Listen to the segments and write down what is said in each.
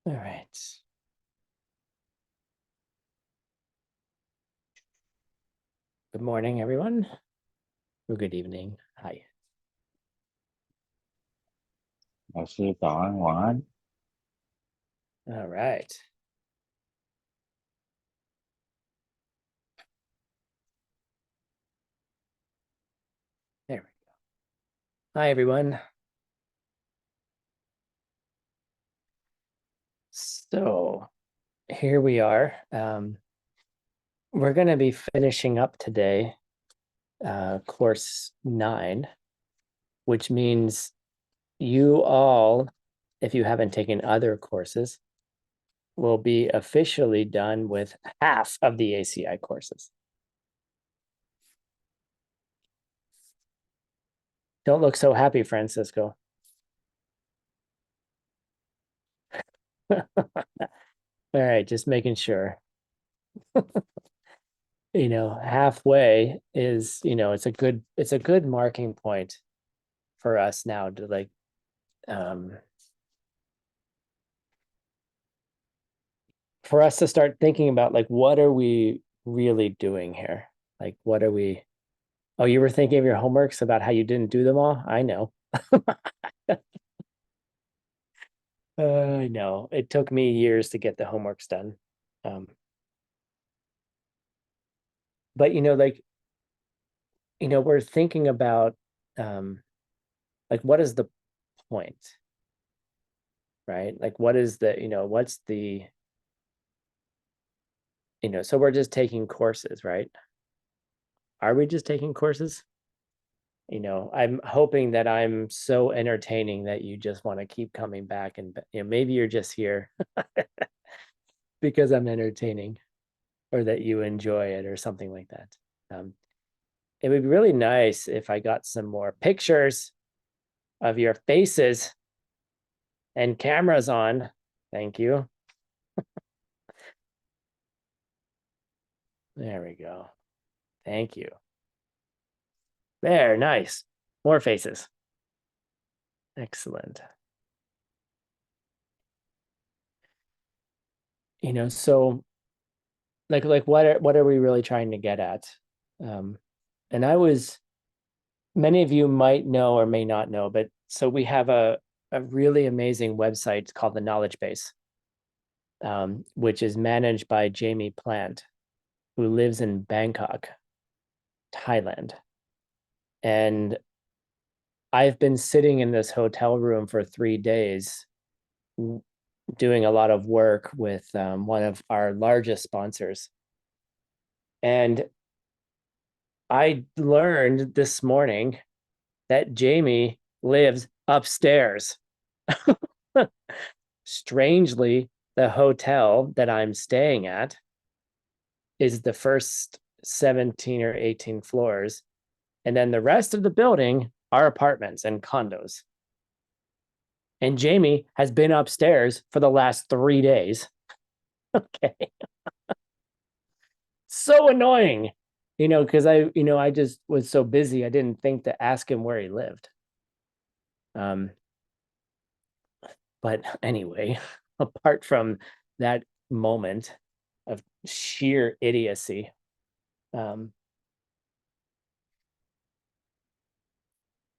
All right. Good morning, everyone. Or good evening. Hi. Là sư tọa ngoại. All right. There we go. Hi, everyone. So here we are. We're going to be finishing up today, course 9, which means you all, if you haven't taken other courses, will be officially done with half of the ACI courses. Don't look so happy, Francisco. All right, just making sure. Halfway is, it's a good marking point for us now to like for us to start thinking about like what are we really doing here? Like what are we Oh, you were thinking of your homeworks about how you didn't do them all? I know. I know. It took me years to get the homeworks done. But we're thinking about like what is the point? Right? Like what is what's the so we're just taking courses, right? Are we just taking courses? I'm hoping that I'm so entertaining that you just want to keep coming back, and maybe you're just here because I'm entertaining, or that you enjoy it or something like that. It would be really nice if I got some more pictures of your faces and cameras on. Thank you. There we go. Thank you. There, nice. More faces. Excellent. So like what are we really trying to get at? And many of you might know or may not know, but so we have a really amazing website called the Knowledge Base, which is managed by Jamie Plant, who lives in Bangkok, Thailand. And I've been sitting in this hotel room for 3 days doing a lot of work with one of our largest sponsors. And I learned this morning that Jamie lives upstairs. Strangely, the hotel that I'm staying at is the first 17 or 18 floors. And then the rest of the building are apartments and condos. And Jamie has been upstairs for the last 3 days. Okay. So annoying, because I just was so busy. I didn't think to ask him where he lived. But anyway, apart from that moment of sheer idiocy,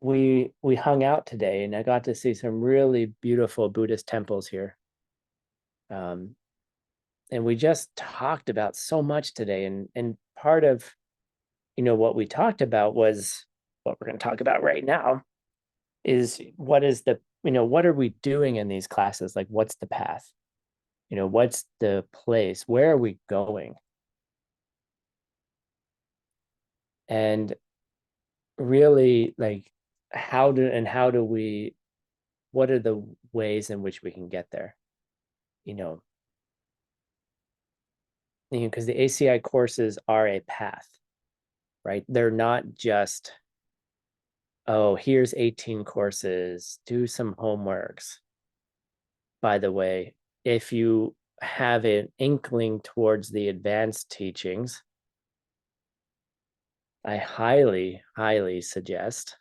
we hung out today, and I got to see some really beautiful Buddhist temples here. And we just talked about so much today, and part of what we talked about was what we're going to talk about right now is what are we doing in these classes? Like, what's the path? What's the place? Where are we going? And really, like, how do we, what are the ways in which we can get there? Because the ACI courses are a path, right? They're not just, oh, here's 18 courses, do some homeworks. By the way, if you have an inkling towards the advanced teachings, I highly, highly suggest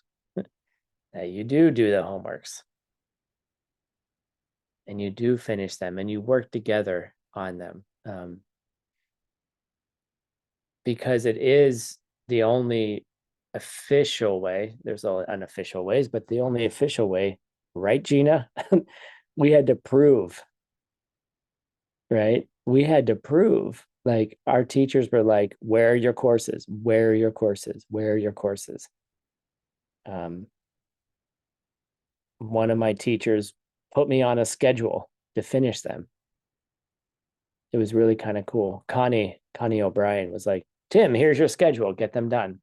that you do the homeworks. and you do finish them and you work together on them. Because it is the only official way. There's all unofficial ways, but the only official way, right, Gina? We had to prove, right? We had to prove. Like our teachers were like, where are your courses? Where are your courses? Where are your courses? Um, one of my teachers put me on a schedule to finish them. It was really kind of cool. Connie O'Brien was like, Tim, here's your schedule. Get them done.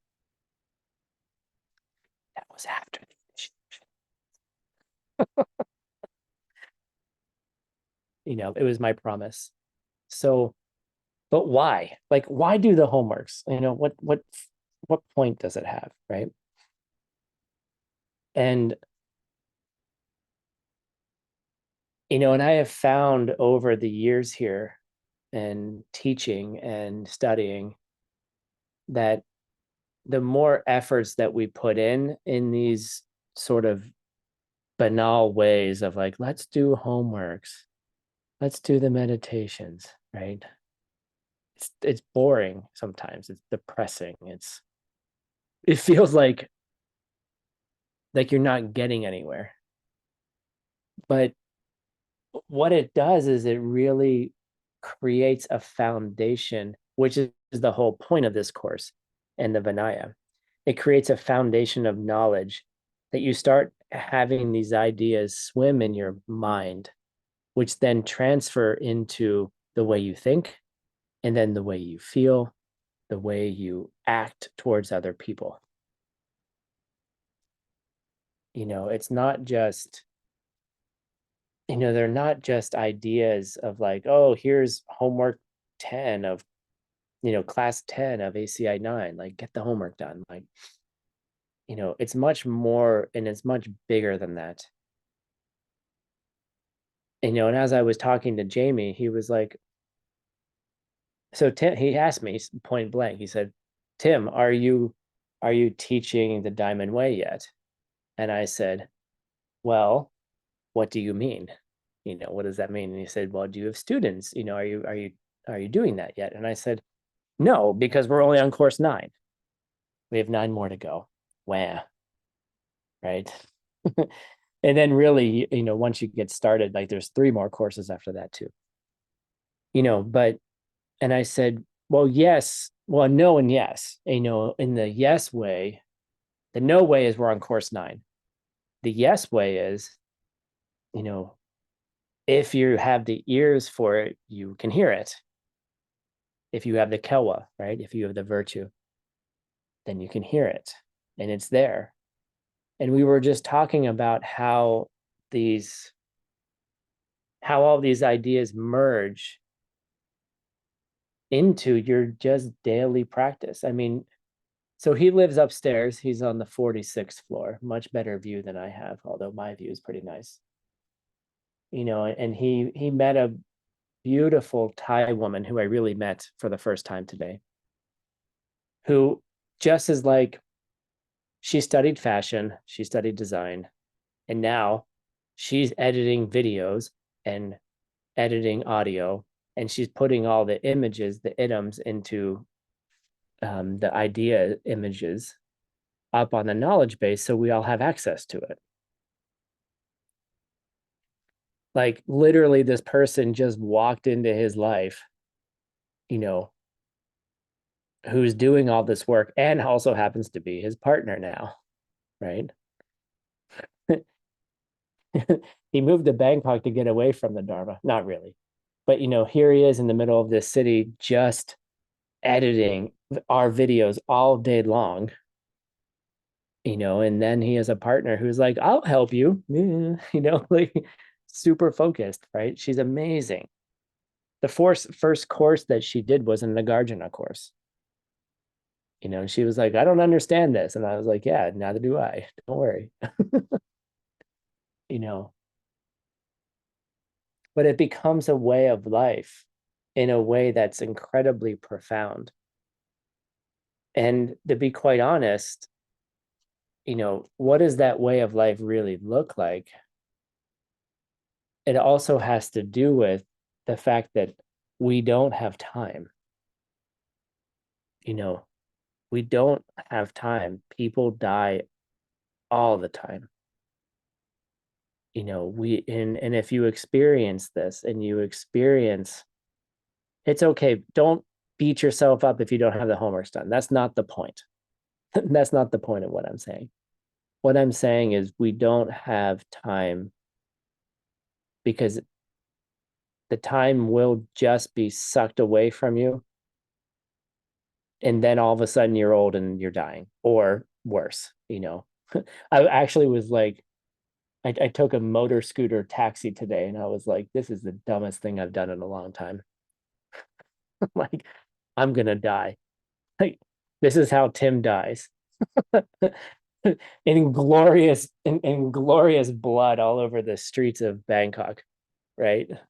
That was after the it was my promise. So, but why? Like, why do the homeworks? What point does it have, right? And and I have found over the years here and teaching and studying that the more efforts that we put in these sort of banal ways of like, let's do homeworks, let's do the meditations, right? It's boring sometimes. It's depressing. It feels like you're not getting anywhere. But what it does is it really creates a foundation, which is the whole point of this course and the Vinaya. It creates a foundation of knowledge that you start having these ideas swim in your mind, which then transfer into the way you think and then the way you feel, the way you act towards other people. It's not just they're not just ideas of like, oh, here's homework 10 of, class 10 of ACI 9, like get the homework done. Like, it's much more and it's much bigger than that. And as I was talking to Jamie, he was like, so Tim, he asked me point blank, he said, Tim, are you teaching the Diamond Way yet? And I said, well, what do you mean? What does that mean? And he said, well, do you have students? Are you doing that yet? And I said, no, because we're only on course 9. We have 9 more to go. Wah, right? And then really, once you get started, like there's 3 more courses after that too. But and I said, well, yes, well, no, and yes. In the yes way, the no way is we're on course 9. The yes way is, you know, if you have the ears for it, you can hear it. If you have the kewa, right? If you have the virtue, then you can hear it and it's there. And we were just talking about how all these ideas merge into your just daily practice. I mean, so he lives upstairs. He's on the 46th floor, much better view than I have, although my view is pretty nice. And he met a beautiful Thai woman who I really met for the first time today, who just is like, she studied fashion, she studied design, and now she's editing videos and editing audio, and she's putting all the images, the items into the idea images up on the knowledge base so we all have access to it. Like literally, this person just walked into his life, you know, who's doing all this work and also happens to be his partner now, right? He moved to Bangkok to get away from the Dharma. Not really. But here he is in the middle of this city just editing our videos all day long. And then he has a partner who's like, I'll help you. Like super focused, right? She's amazing. The first course that she did was a Nagarjuna course. And she was like, I don't understand this. And I was like, yeah, neither do I. Don't worry. you know, but it becomes a way of life in a way that's incredibly profound. And to be quite honest, what does that way of life really look like? it also has to do with the fact that we don't have time. You know, we don't have time. People die all the time. And if you experience this and you experience, it's okay. Don't beat yourself up if you don't have the homework done. That's not the point. That's not the point of what I'm saying. What I'm saying is we don't have time because the time will just be sucked away from you. And then all of a sudden you're old and you're dying, or worse. I actually was like, I took a motor scooter taxi today and I was like, this is the dumbest thing I've done in a long time. Like, I'm gonna die. Like, this is how Tim dies. In glorious blood all over the streets of Bangkok, right? It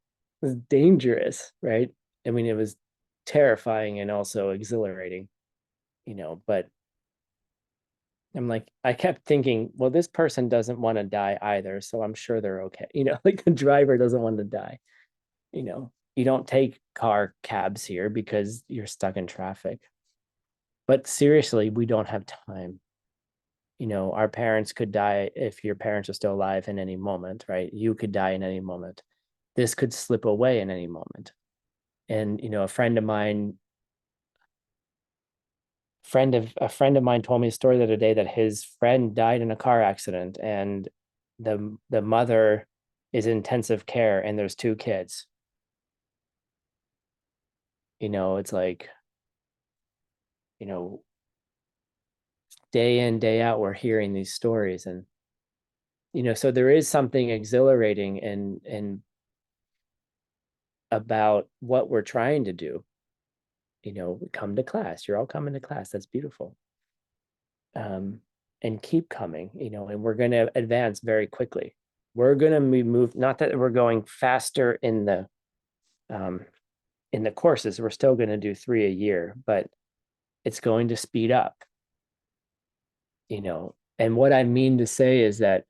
was dangerous, right? I mean, it was terrifying and also exhilarating, but I'm like, I kept thinking, well, this person doesn't want to die either, so I'm sure they're okay. Like the driver doesn't want to die. You don't take car cabs here because you're stuck in traffic. But seriously, we don't have time. Our parents could die if your parents are still alive in any moment, right? You could die in any moment. This could slip away in any moment. And a friend of mine told me a story the other day that his friend died in a car accident, and the mother is in intensive care and there's two kids. It's like, you know, day in, day out, we're hearing these stories. And, so there is something exhilarating and about what we're trying to do. Come to class. You're all coming to class. That's beautiful. And keep coming, and we're going to advance very quickly. We're going to move, not that we're going faster in the courses. We're still going to do 3 a year, but it's going to speed up. And what I mean to say is that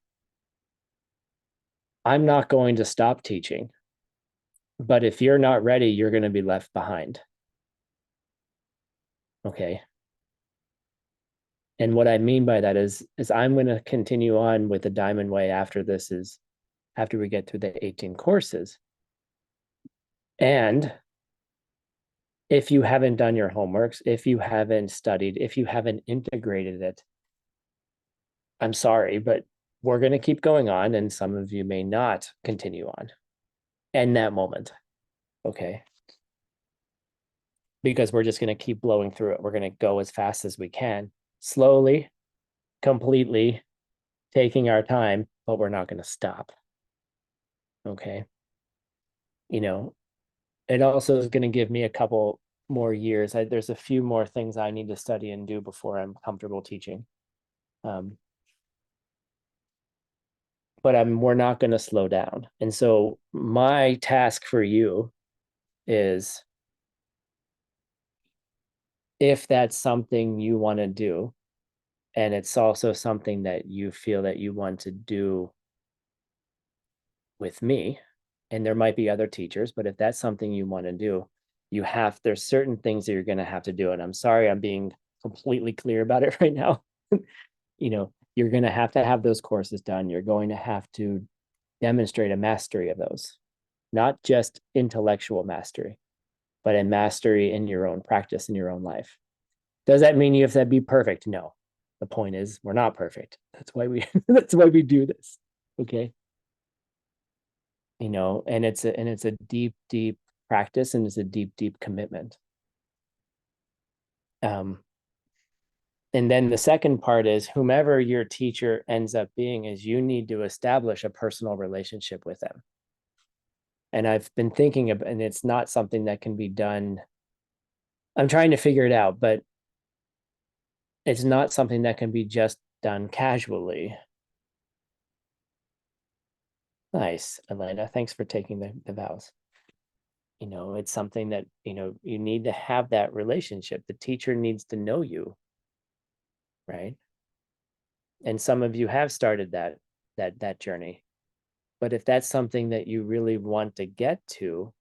I'm not going to stop teaching, but if you're not ready, you're going to be left behind. Okay. And what I mean by that is I'm going to continue on with the Diamond Way after we get through the 18 courses. And if you haven't done your homeworks, if you haven't studied, if you haven't integrated it, I'm sorry, but we're going to keep going on, and some of you may not continue on in that moment. Okay. Because we're just going to keep blowing through it. We're going to go as fast as we can, slowly, completely, taking our time, but we're not going to stop. Okay. It also is going to give me a couple more years. There's a few more things I need to study and do before I'm comfortable teaching. But we're not going to slow down. And so my task for you is, if that's something you want to do, and it's also something that you feel that you want to do with me, and there might be other teachers, but if that's something you want to do, there's certain things that you're going to have to do. And I'm sorry, I'm being completely clear about it right now. You're going to have those courses done. You're going to have to demonstrate a mastery of those, not just intellectual mastery, but a mastery in your own practice, in your own life. Does that mean you have to be perfect? No. The point is, we're not perfect. That's why we that's why we do this. Okay. And it's a deep, deep practice, and it's a deep, deep commitment. And then the second part is, whomever your teacher ends up being, is you need to establish a personal relationship with them. And I've been thinking of, and it's not something that can be done. I'm trying to figure it out, but it's not something that can be just done casually. Nice, Elena. Thanks for taking the vows. It's something that, you need to have that relationship. The teacher needs to know you, right? And some of you have started that journey. But if that's something that you really want to get to,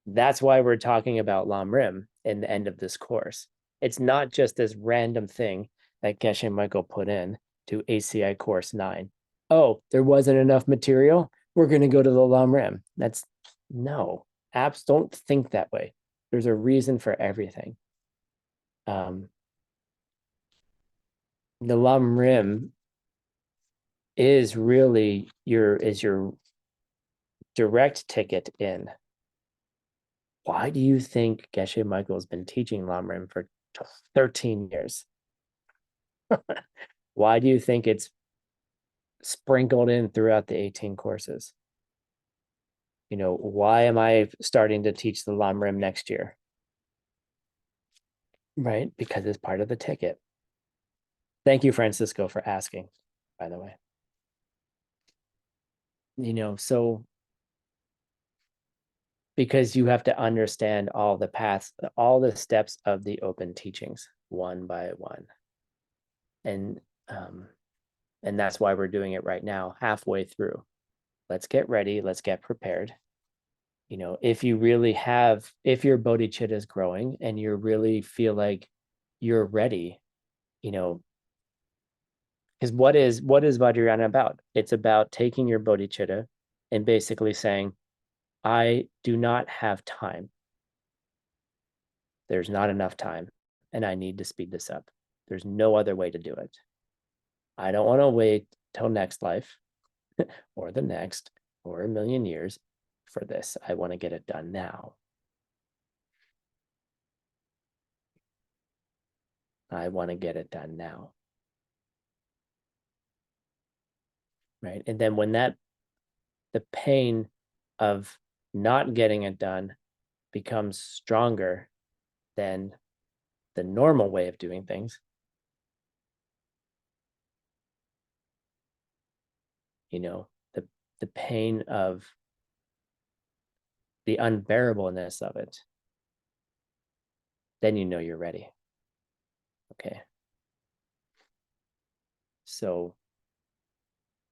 that's why we're talking about Lamrim in the end of this course. It's not just this random thing that Geshe Michael put in to ACI course 9. Oh, there wasn't enough material. We're going to go to the Lamrim. That's no, apps don't think that way. There's a reason for everything. The Lamrim is really your direct ticket in. Why do you think Geshe Michael has been teaching Lamrim for 13 years? Why do you think it's sprinkled in throughout the 18 courses? Why am I starting to teach the Lamrim next year? Right? Because it's part of the ticket. Thank you, Francisco, for asking, by the way. So because you have to understand all the paths, all the steps of the open teachings one by one. And that's why we're doing it right now, halfway through. Let's get ready. Let's get prepared. If your bodhicitta is growing and you really feel like you're ready, because what is Vajrayana about? It's about taking your bodhicitta and basically saying, I do not have time. There's not enough time, and I need to speed this up. There's no other way to do it. I don't want to wait till next life or the next or a million years for this. I want to get it done now. I want to get it done now. Right. And then when the pain of not getting it done becomes stronger than the normal way of doing things, the pain of the unbearableness of it, then you're ready. Okay. So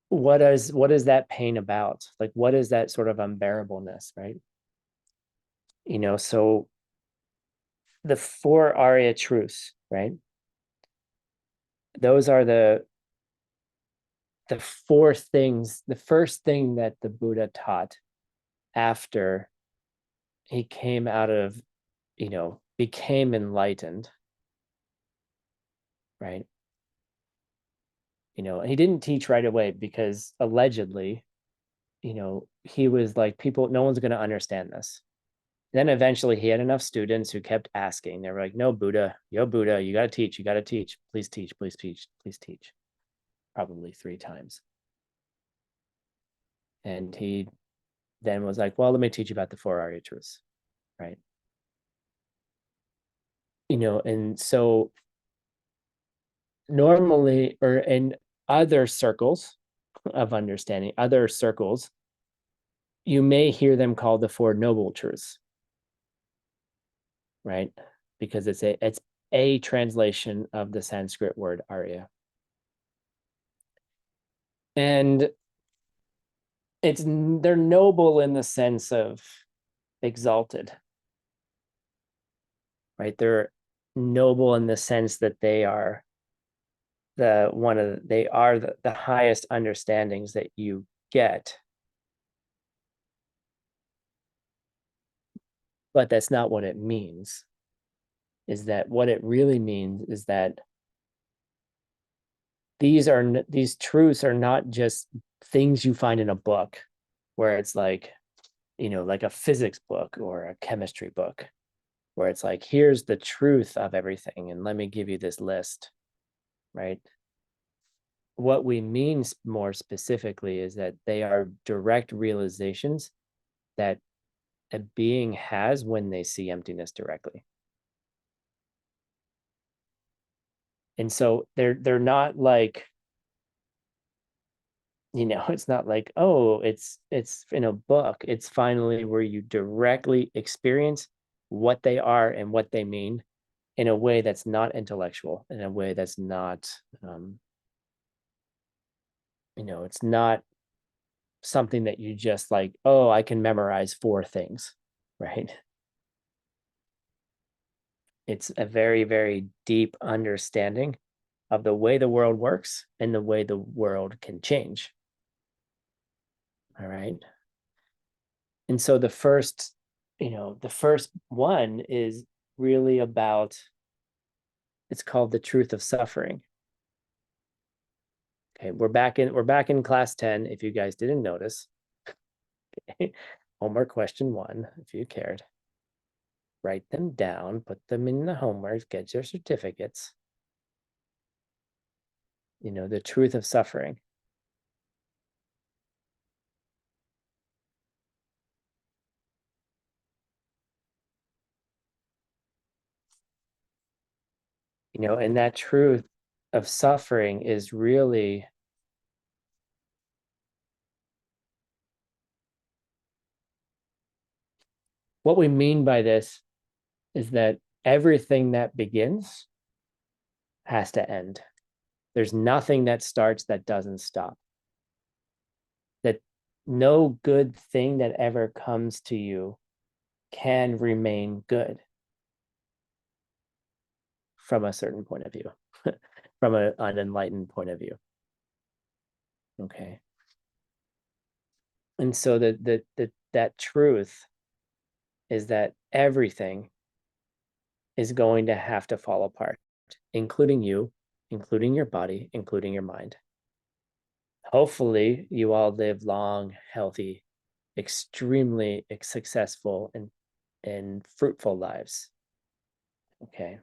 what is that pain about? Like, what is that sort of unbearableness, right? So the 4 Arya truths, right? Those are the 4 things, the first thing that the Buddha taught after he came out of, became enlightened, right? He didn't teach right away because allegedly, he was like, no one's going to understand this. Then eventually he had enough students who kept asking. They were like, no, Buddha, yo, Buddha, you got to teach, you got to teach. Please teach, please teach, please teach. Probably 3 times. And he then was like, well, let me teach you about the 4 Arya truths, right? And so normally, or in other circles of understanding, other circles, you may hear them called the 4 noble truths, right? Because it's a translation of the Sanskrit word Arya. And they're noble in the sense of exalted, right? They're noble in the sense that they are the highest understandings that you get. But that's not what it means. Is that what it really means is that these truths are not just things you find in a book where it's like, like a physics book or a chemistry book, where it's like, here's the truth of everything and let me give you this list, right? What we mean more specifically is that they are direct realizations that a being has when they see emptiness directly. And so they're not like, it's not like, oh, it's in a book. It's finally where you directly experience what they are and what they mean in a way that's not intellectual, in a way that's not, it's not something that you just like, oh, I can memorize 4 things, right? It's a very, very deep understanding of the way the world works and the way the world can change. All right. And so the first one is really about, it's called the truth of suffering. Okay, we're back in class 10, if you guys didn't notice. Okay. Homework question 1, if you cared. Write them down, put them in the homework, get your certificates. The truth of suffering. And that truth of suffering is really what we mean by this is that everything that begins has to end. There's nothing that starts that doesn't stop. That no good thing that ever comes to you can remain good from a certain point of view, from an enlightened point of view. Okay. And so that truth is that everything is going to have to fall apart, including you, including your body, including your mind. Hopefully, you all live long, healthy, extremely successful, and fruitful lives. Okay.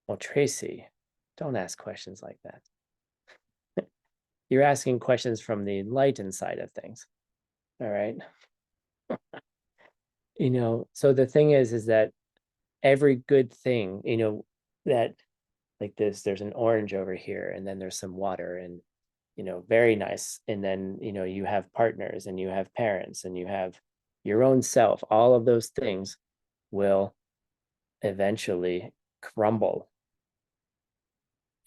Well, Tracy, don't ask questions like that. You're asking questions from the enlightened side of things. All right. So the thing is that every good thing, that like this, there's an orange over here, and then there's some water, and very nice. And then you have partners, and you have parents, and you have your own self. All of those things will eventually crumble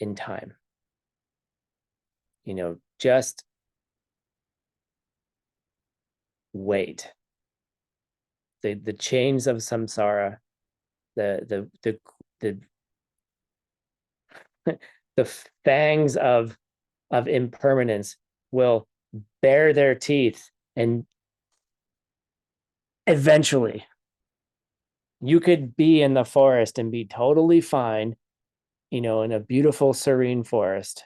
in time. Just wait. The chains of samsara, the the fangs of impermanence will bare their teeth, and eventually you could be in the forest and be totally fine, in a beautiful serene forest,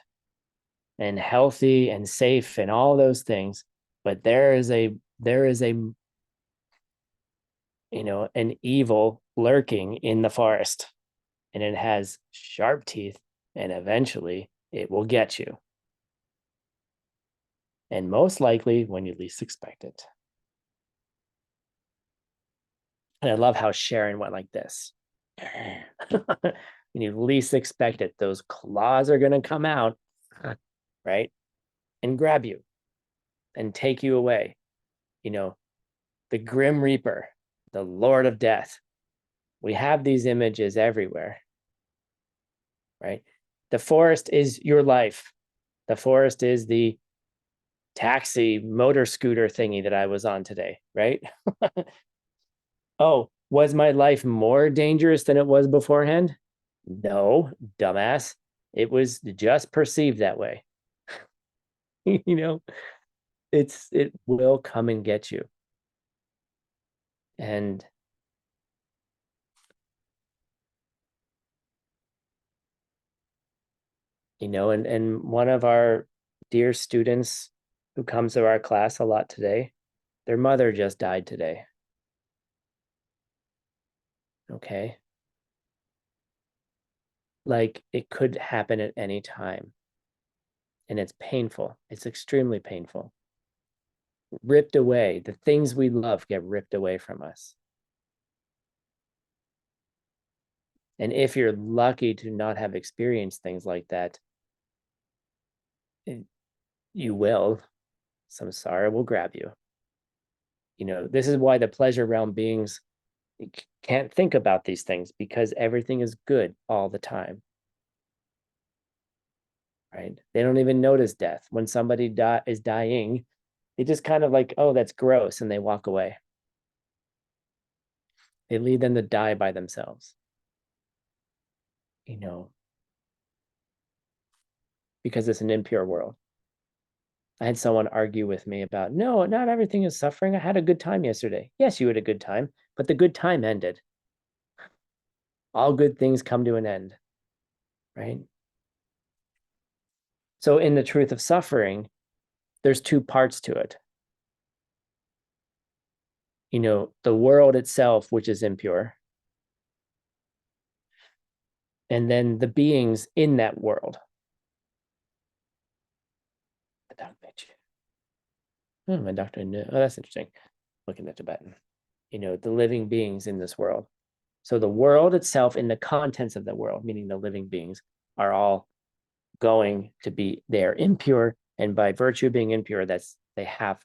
and healthy and safe and all those things, but there is a an evil lurking in the forest, and it has sharp teeth, and eventually it will get you, and most likely when you least expect it. And I love how Sharon went like this. When you least expect it, those claws are going to come out, right, and grab you and take you away. The Grim Reaper, the Lord of Death. We have these images everywhere, right? The forest is your life. The forest is the taxi motor scooter thingy that I was on today, right? Oh, was my life more dangerous than it was beforehand? No, dumbass. It was just perceived that way. you know, it will come and get you. And and one of our dear students who comes to our class a lot today, their mother just died today. Okay. Like, it could happen at any time. And it's painful. It's extremely painful. Ripped away. The things we love get ripped away from us. And if you're lucky to not have experienced things like that, you will. Samsara will grab you. This is why the pleasure realm beings You can't think about these things because everything is good all the time. Right? They don't even notice death. When somebody is dying, they just kind of like, oh, that's gross, and they walk away. They leave them to die by themselves. Because it's an impure world. I had someone argue with me about, no, not everything is suffering. I had a good time yesterday. Yes, you had a good time, but the good time ended. All good things come to an end, right? So in the truth of suffering, there's two parts to it. The world itself, which is impure, and then the beings in that world. The dog bitch. Oh, my doctor knew. Oh, that's interesting. Looking at Tibetan. The living beings in this world. So the world itself and the contents of the world, meaning the living beings, are all going to be, they're impure. And by virtue of being impure, they have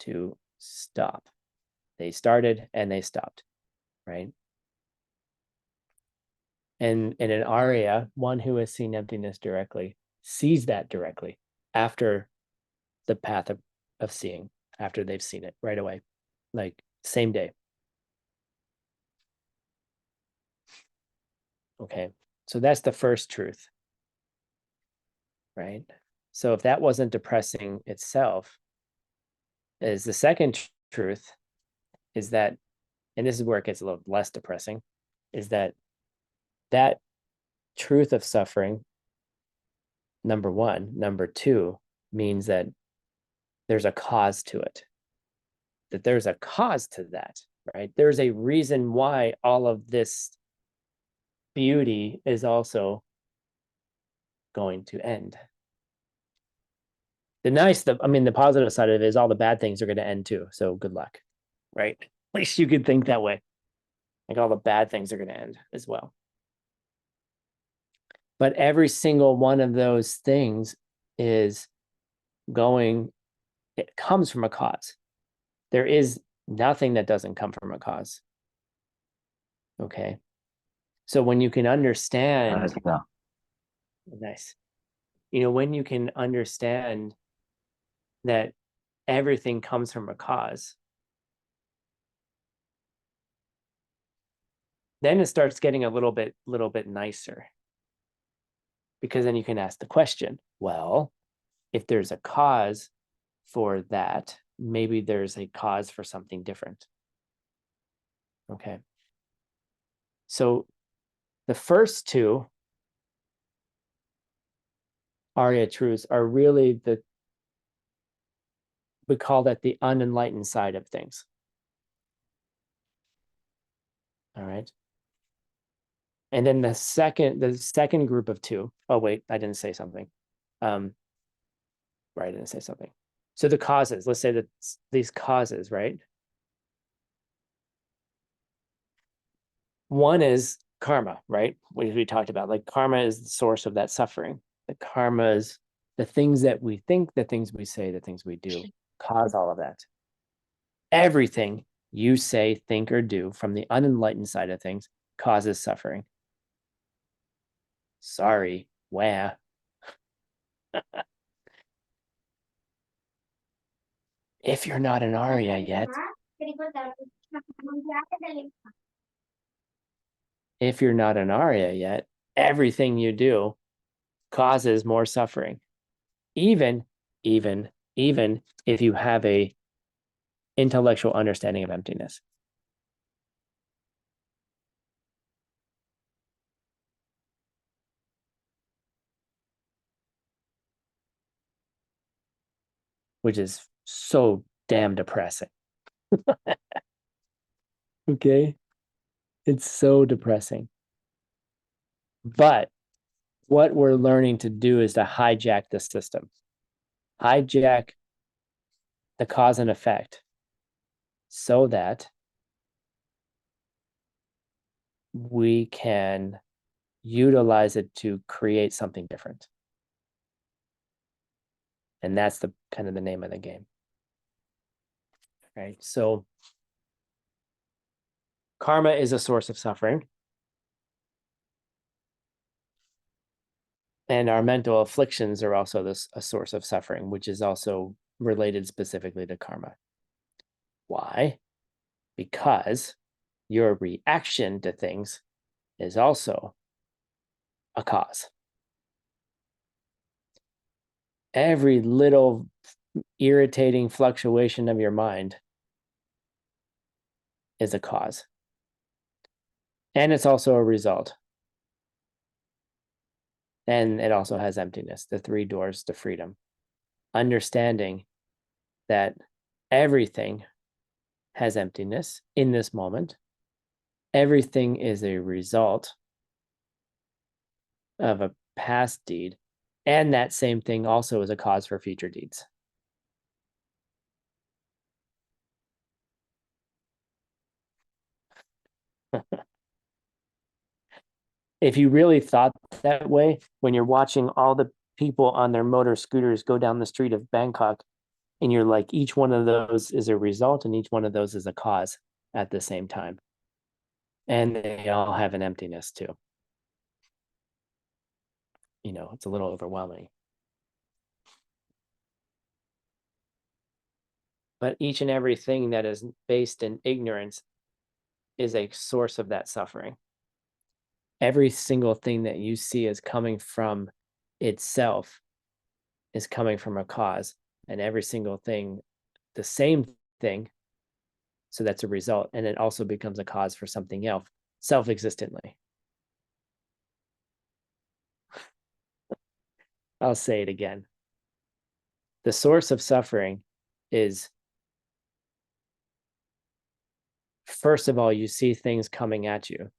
to stop. They started and they stopped, right? And in an Arya, one who has seen emptiness directly sees that directly after the path of seeing, after they've seen it right away, like same day. Okay. So that's the first truth, right? So if that wasn't depressing itself, is the second truth is that, and this is where it gets a little less depressing, is that truth of suffering, number one. Number two means that there's a cause to it, that there's a cause to that, right? There's a reason why all of this beauty is also going to end. The positive side of it is all the bad things are going to end too. So good luck, right? At least you could think that way. Like all the bad things are going to end as well. But every single one of those things is it comes from a cause. There is nothing that doesn't come from a cause. Okay. So when you can understand, nice, when you can understand that everything comes from a cause, then it starts getting a little bit nicer, because then you can ask the question, well, if there's a cause for that, maybe there's a cause for something different. Okay. So the first two Arya truths are really we call that the unenlightened side of things. All right. And then the second group of two, oh wait, I didn't say something. Right, I didn't say something. So the causes, let's say that these causes, right? One is karma, right? We talked about, like, karma is the source of that suffering. The karma is the things that we think, the things we say, the things we do cause all of that. Everything you say, think, or do from the unenlightened side of things causes suffering. Sorry, wah. If you're not an Arya yet, everything you do causes more suffering. Even, even, even if you have a intellectual understanding of emptiness. Which is so damn depressing. Okay. It's so depressing. But what we're learning to do is to hijack the system, hijack the cause and effect, so that we can utilize it to create something different. And that's the kind of the name of the game. Right. So Karma is a source of suffering. And our mental afflictions are also a source of suffering, which is also related specifically to karma. Why? Because your reaction to things is also a cause. Every little irritating fluctuation of your mind is a cause. And it's also a result. And it also has emptiness, the three doors to freedom. Understanding that everything has emptiness in this moment. Everything is a result of a past deed. And that same thing also is a cause for future deeds. If you really thought that way, when you're watching all the people on their motor scooters go down the street of Bangkok, and you're like, each one of those is a result and each one of those is a cause at the same time. And they all have an emptiness too. It's a little overwhelming. But each and everything that is based in ignorance is a source of that suffering. Every single thing that you see as coming from itself is coming from a cause, and every single thing, the same thing, so that's a result, and it also becomes a cause for something else self-existently. I'll say it again. The source of suffering is, first of all, you see things coming at you,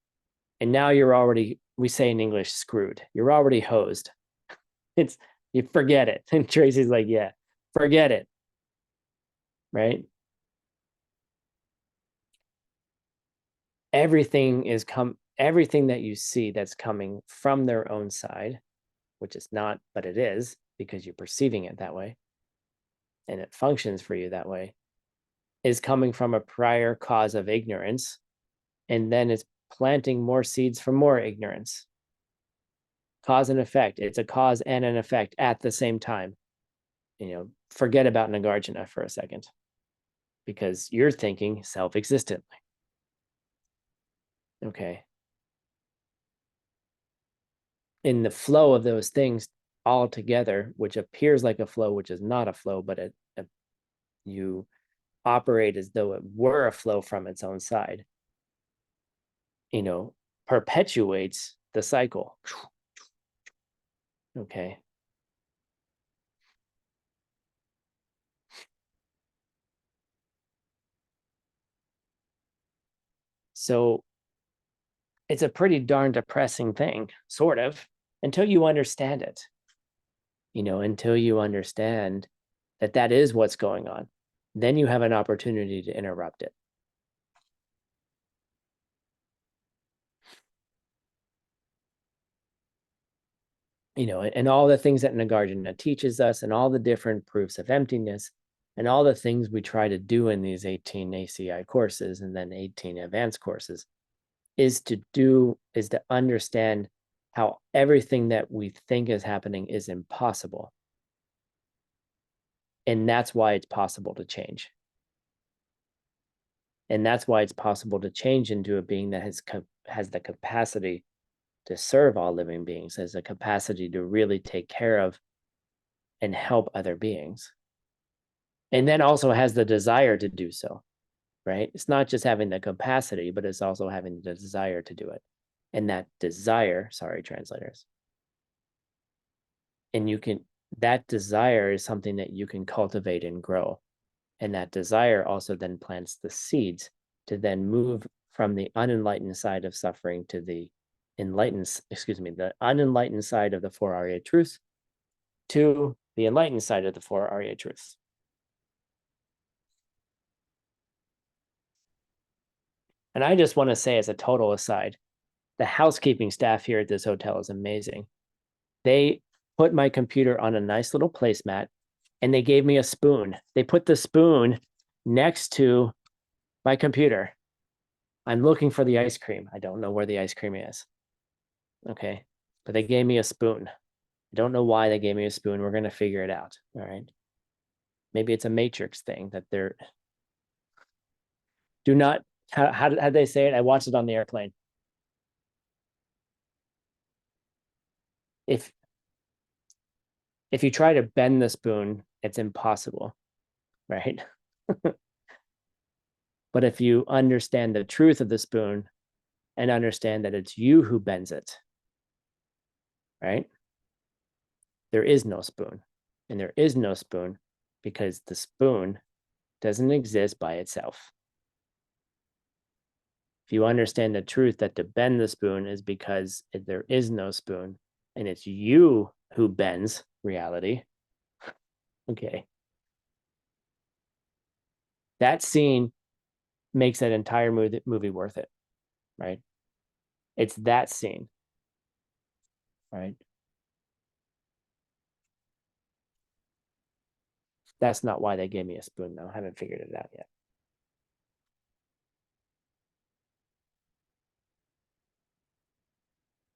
and now you're already, we say in English, screwed. You're already hosed. You forget it. And Tracy's like, yeah, forget it. Right? Everything that you see that's coming from their own side, which is not, but it is, because you're perceiving it that way, and it functions for you that way, is coming from a prior cause of ignorance, and then it's planting more seeds for more ignorance. Cause and effect. It's a cause and an effect at the same time. Forget about Nagarjuna for a second, because you're thinking self-existently. Okay. In the flow of those things all together, which appears like a flow, which is not a flow, but you operate as though it were a flow from its own side, perpetuates the cycle. Okay. So it's a pretty darn depressing thing, sort of, until you understand it. Until you understand that is what's going on. Then you have an opportunity to interrupt it. And all the things that Nagarjuna teaches us, and all the different proofs of emptiness, and all the things we try to do in these 18 ACI courses and then 18 advanced courses, is to understand how everything that we think is happening is impossible. And that's why it's possible to change. And that's why it's possible to change into a being that has the capacity to serve all living beings, has a capacity to really take care of and help other beings. And then also has the desire to do so, right? It's not just having the capacity, but it's also having the desire to do it. And that desire, sorry, translators. And that desire is something that you can cultivate and grow. And that desire also then plants the seeds to then move from the unenlightened side of suffering to the unenlightened side of the four Arya truths to the enlightened side of the four Arya truths. And I just want to say, as a total aside, the housekeeping staff here at this hotel is amazing. They put my computer on a nice little placemat, and they gave me a spoon. They put the spoon next to my computer. I'm looking for the ice cream. I don't know where the ice cream is. Okay. But they gave me a spoon. I don't know why they gave me a spoon. We're going to figure it out. All right. Maybe it's a matrix thing that they're do not how did they say it? I watched it on the airplane. If you try to bend the spoon, it's impossible, right? But if you understand the truth of the spoon and understand that it's you who bends it, right? There is no spoon. And there is no spoon because the spoon doesn't exist by itself. If you understand the truth that to bend the spoon is because there is no spoon and it's you who bends reality, okay, that scene makes that entire movie worth it, right? It's that scene, right? That's not why they gave me a spoon, though. I haven't figured it out yet.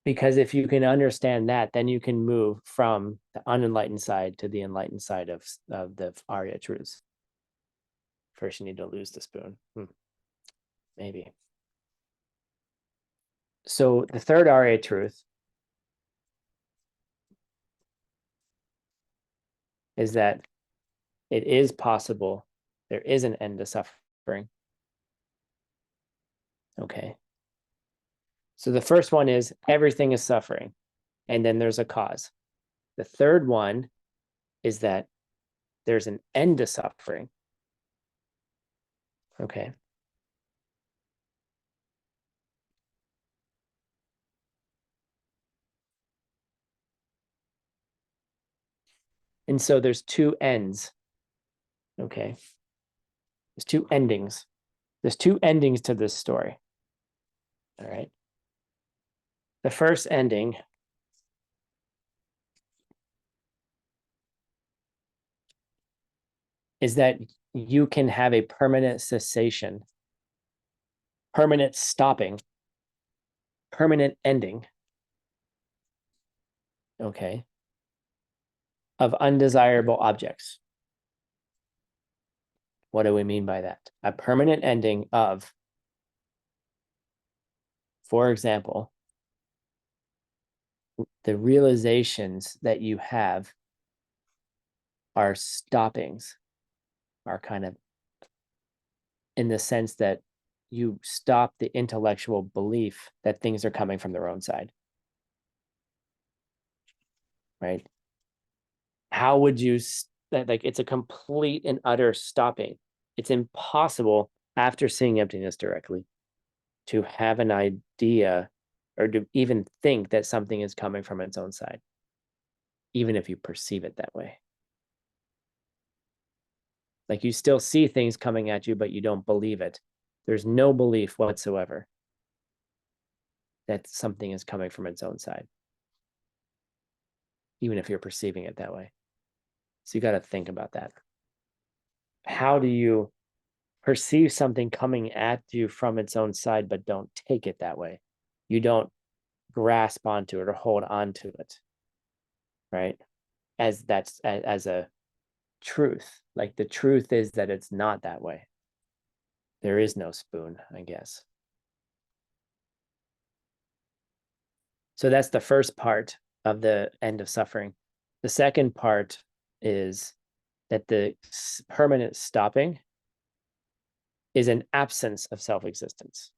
Because if you can understand that, then you can move from the unenlightened side to the enlightened side of the Arya truths. First, you need to lose the spoon. Maybe. So the third Arya truth is that it is possible. There is an end to suffering. Okay. So the first one is everything is suffering, and then there's a cause. The third one is that there's an end to suffering. Okay. And so there's two ends. Okay. There's two endings. There's two endings to this story. All right. The first ending is that you can have a permanent cessation, permanent stopping, permanent ending, okay, of undesirable objects. What do we mean by that? A permanent ending of, for example, the realizations that you have are stoppings, are kind of in the sense that you stop the intellectual belief that things are coming from their own side, right? How would you, like, it's a complete and utter stopping. It's impossible after seeing emptiness directly to have an idea or to even think that something is coming from its own side, even if you perceive it that way. Like, you still see things coming at you, but you don't believe it. There's no belief whatsoever that something is coming from its own side, even if you're perceiving it that way. So you got to think about that. How do you perceive something coming at you from its own side, but don't take it that way? You don't grasp onto it or hold onto it, right? As a truth. Like, the truth is that it's not that way. There is no spoon, I guess. So that's the first part of the end of suffering. The second part is that the permanent stopping is an absence of self-existence.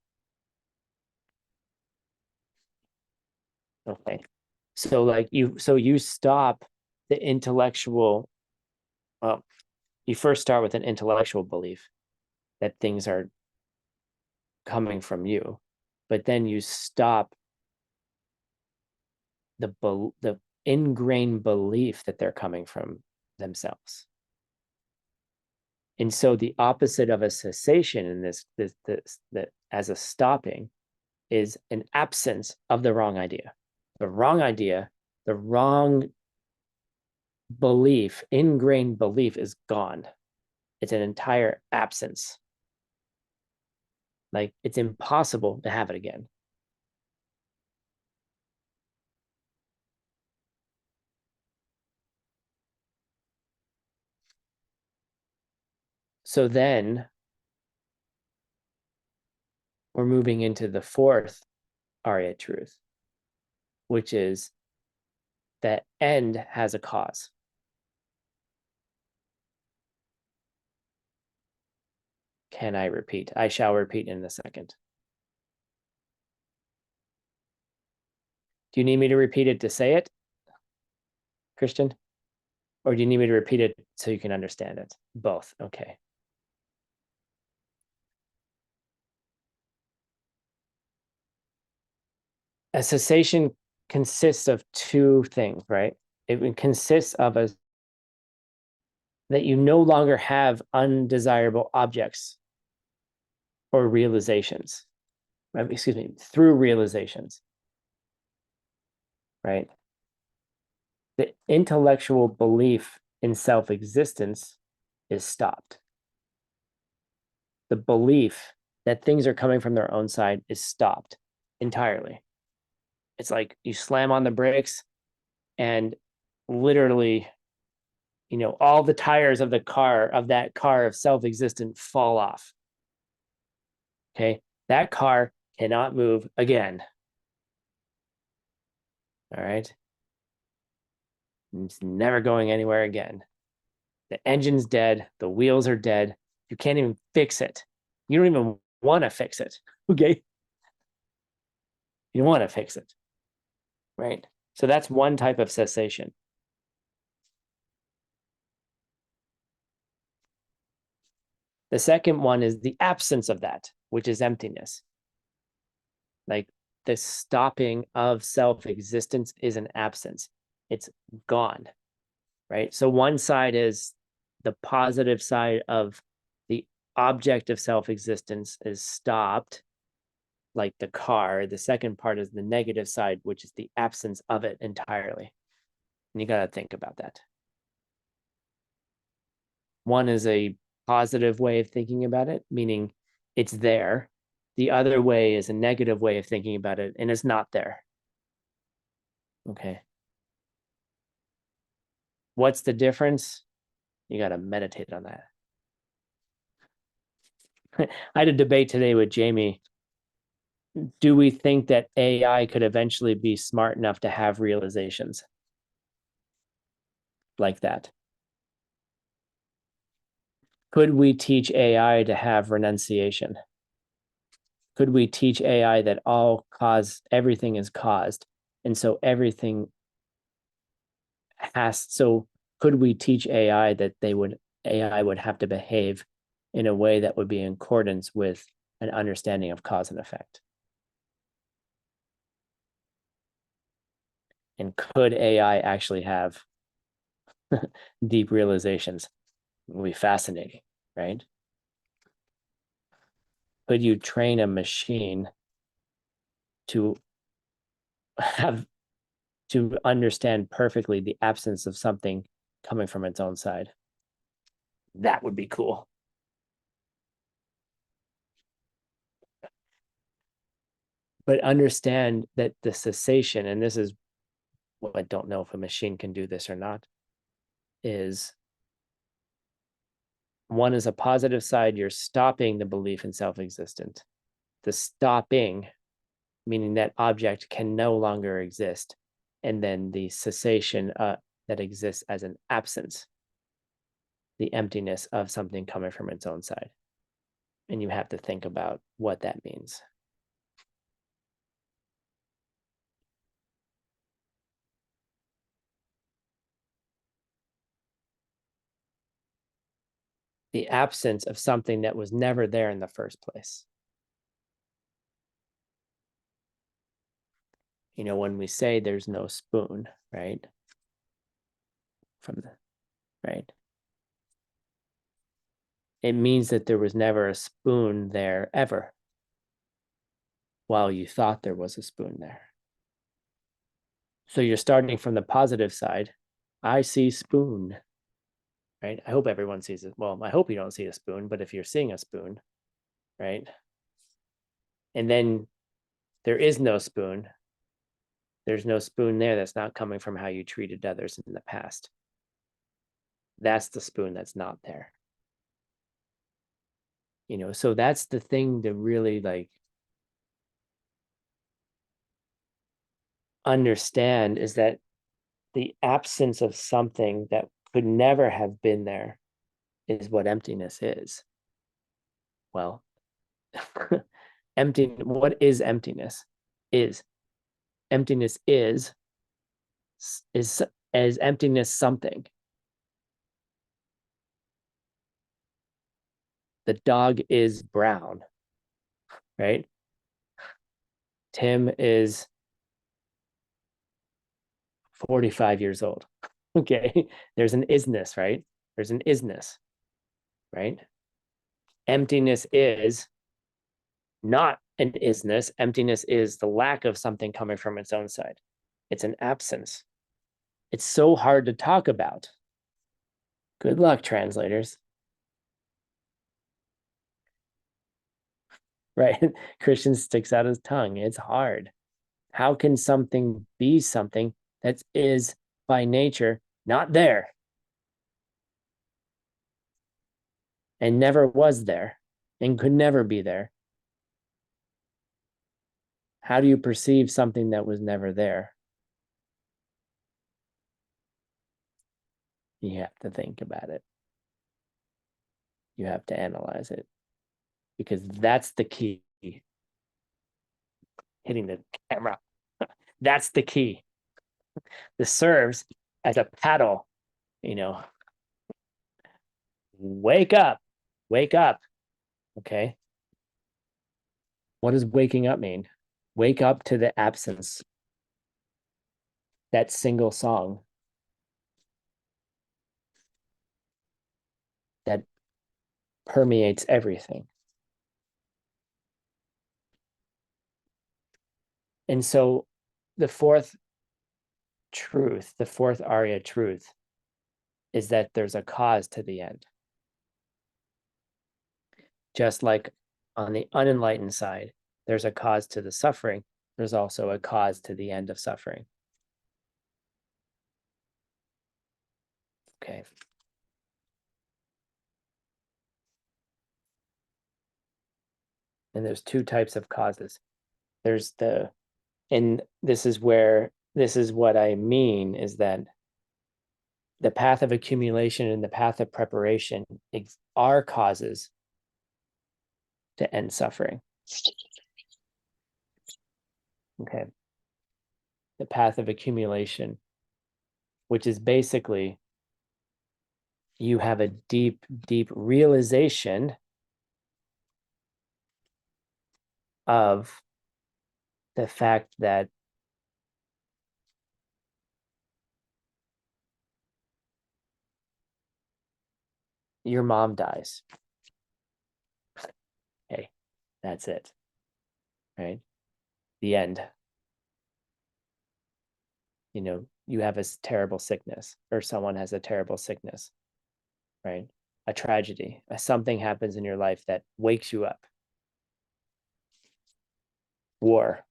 Okay. So like you stop the intellectual, well, you first start with an intellectual belief that things are coming from you, but then you stop the ingrained belief that they're coming from themselves. And so the opposite of a cessation in this that as a stopping is an absence of the wrong idea. The wrong idea, the wrong belief, ingrained belief is gone. It's an entire absence. Like it's impossible to have it again. So then we're moving into the fourth Arya truth, which is that end has a cause. Can I repeat? I shall repeat in a second. Do you need me to repeat it to say it, Christian? Or do you need me to repeat it so you can understand it? Both. Okay. A cessation consists of two things, right? It consists of a that you no longer have undesirable objects or realizations. Excuse me, through realizations, right? The intellectual belief in self-existence is stopped. The belief that things are coming from their own side is stopped entirely. It's like you slam on the brakes and literally, all the tires of that car of self-existent fall off. Okay. That car cannot move again. All right. It's never going anywhere again. The engine's dead. The wheels are dead. You can't even fix it. You don't even want to fix it. Okay. You don't want to fix it. Right. So that's one type of cessation. The second one is the absence of that, which is emptiness. Like the stopping of self-existence is an absence. It's gone, right? So one side is the positive side of the object of self-existence is stopped, like the car. The second part is the negative side, which is the absence of it entirely. And you got to think about that. One is a positive way of thinking about it, meaning it's there. The other way is a negative way of thinking about it, and it's not there. Okay. What's the difference? You got to meditate on that. I had a debate today with Jamie. Do we think that AI could eventually be smart enough to have realizations like that? Could we teach AI to have renunciation? Could we teach AI that everything is caused? And so everything so could we teach AI that AI would have to behave in a way that would be in accordance with an understanding of cause and effect? And could AI actually have deep realizations? It would be fascinating, right? Could you train a machine to have to understand perfectly the absence of something coming from its own side? That would be cool. But understand that the cessation, and this is what I don't know if a machine can do this or not, is one is a positive side. You're stopping the belief in self-existent. The stopping, meaning that object can no longer exist. And then the cessation that exists as an absence, the emptiness of something coming from its own side. And you have to think about what that means. The absence of something that was never there in the first place. When we say there's no spoon, right? Right? It means that there was never a spoon there ever, while you thought there was a spoon there. So you're starting from the positive side. I see spoon, right? I hope everyone sees it. Well, I hope you don't see a spoon, but if you're seeing a spoon, right? And then there is no spoon. There's no spoon there that's not coming from how you treated others in the past. That's the spoon that's not there. So that's the thing to really like understand, is that the absence of something that could never have been there is what emptiness is. Well, what is emptiness? Is emptiness is as emptiness something. The dog is brown, right? Tim is 45 years old. Okay. There's an isness, right? There's an isness, right? Emptiness is not an isness. Emptiness is the lack of something coming from its own side. It's an absence. It's so hard to talk about. Good luck, translators. Right? Christian sticks out his tongue. It's hard. How can something be something that is by nature not there and never was there and could never be there? How do you perceive something that was never there? You have to think about it. You have to analyze it, because that's the key. Hitting the camera. That's the key. This serves as a paddle, you know. Wake up. Wake up. Okay. What does waking up mean? Wake up to the absence. That single song that permeates everything. And so the fourth Arya truth, is that there's a cause to the end. Just like on the unenlightened side, there's a cause to the suffering, there's also a cause to the end of suffering. Okay. And there's two types of causes. And this is what I mean, is that the path of accumulation and the path of preparation are causes to end suffering. Okay. The path of accumulation, which is basically you have a deep, deep realization of the fact that your mom dies. Hey, that's it. Right? The end. You have a terrible sickness, or someone has a terrible sickness, right? A tragedy, something happens in your life that wakes you up. War.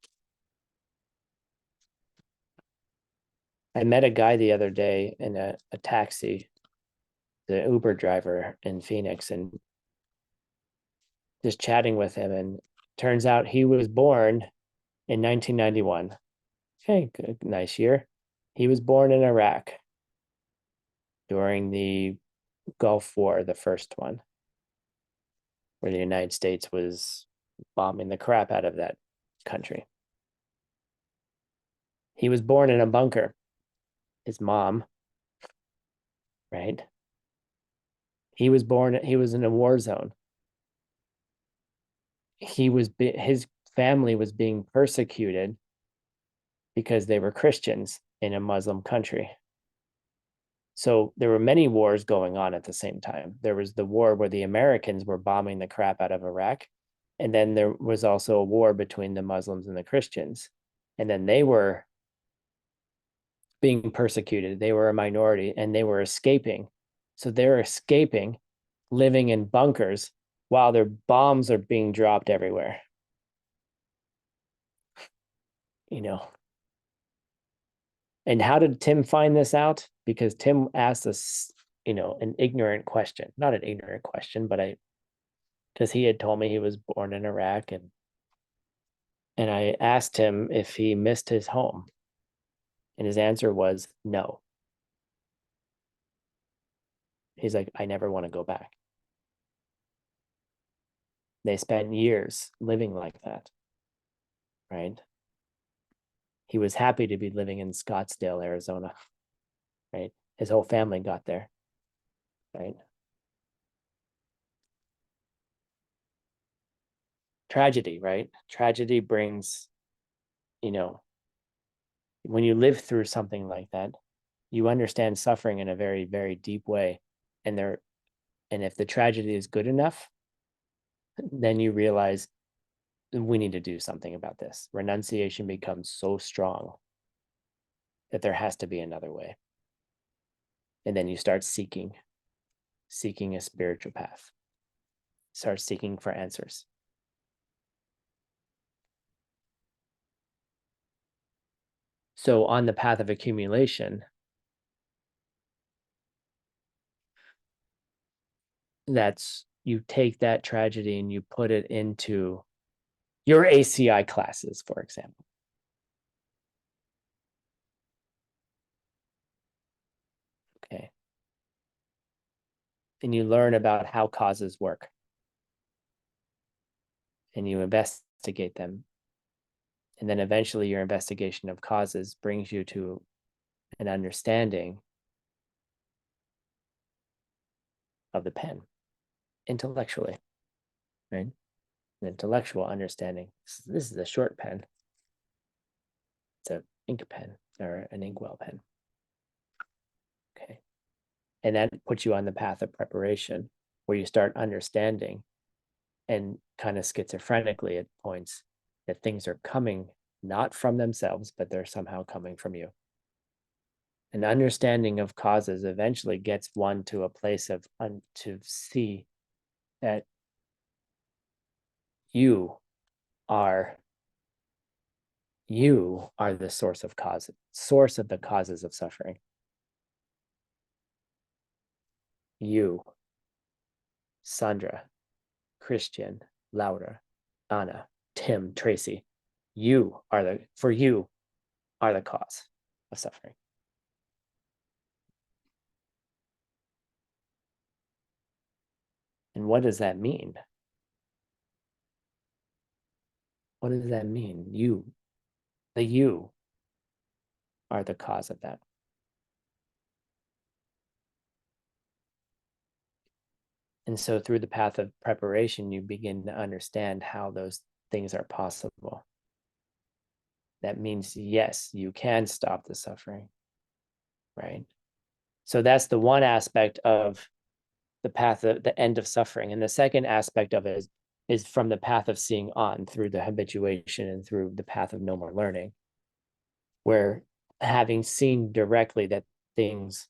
I met a guy the other day in a taxi, the Uber driver in Phoenix, and just chatting with him. And turns out he was born in 1991. Okay, good, nice year. He was born in Iraq during the Gulf War, the first one, where the United States was bombing the crap out of that country. He was born in a bunker. His mom, right? He was in a war zone. His family was being persecuted because they were Christians in a Muslim country. So there were many wars going on at the same time. There was the war where the Americans were bombing the crap out of Iraq. And then there was also a war between the Muslims and the Christians. And then they were being persecuted. They were a minority and they were escaping. So they're escaping, living in bunkers while their bombs are being dropped everywhere. you know. And how did Tim find this out? Because Tim asked us, an ignorant question, not an ignorant question, but because he had told me he was born in Iraq, and I asked him if he missed his home, and his answer was no. He's like, I never want to go back. They spent years living like that, right? He was happy to be living in Scottsdale, Arizona, right? His whole family got there, right? Tragedy, right? Tragedy brings, you know, when you live through something like that, you understand suffering in a very, very deep way. And if the tragedy is good enough, then you realize we need to do something about this. Renunciation becomes so strong that there has to be another way. And then you start seeking a spiritual path, start seeking for answers. So on the path of accumulation, that's you take that tragedy and you put it into your ACI classes, for example. Okay. And you learn about how causes work. And you investigate them. And then eventually your investigation of causes brings you to an understanding of the pen intellectually, right? An intellectual understanding. This is a short pen. It's an ink pen or an inkwell pen. Okay. And that puts you on the path of preparation where you start understanding and kind of schizophrenically at points that things are coming not from themselves, but they're somehow coming from you. An understanding of causes eventually gets one to a place of to see that you are the source of the causes of suffering. You, Sandra, Christian, Laura, Anna, Tim, Tracy, you are the cause of suffering. And what does that mean? What does that mean? You are the cause of that. And so through the path of preparation, you begin to understand how those things are possible. That means, yes, you can stop the suffering, right? So that's the one aspect of the path of the end of suffering. And the second aspect of it is from the path of seeing on through the habituation and through the path of no more learning, where having seen directly that things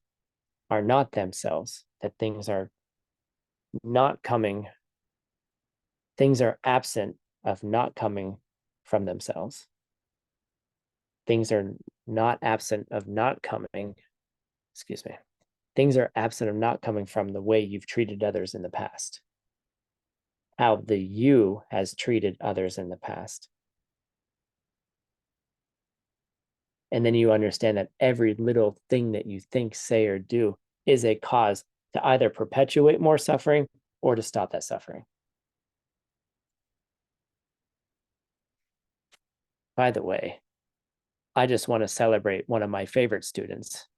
are not themselves, that things are not coming, things are absent of not coming from themselves. Things are not absent of not coming, excuse me. Things are absent of not coming from the way you've treated others in the past. How the you has treated others in the past. And then you understand that every little thing that you think, say, or do is a cause to either perpetuate more suffering or to stop that suffering. By the way, I just want to celebrate one of my favorite students.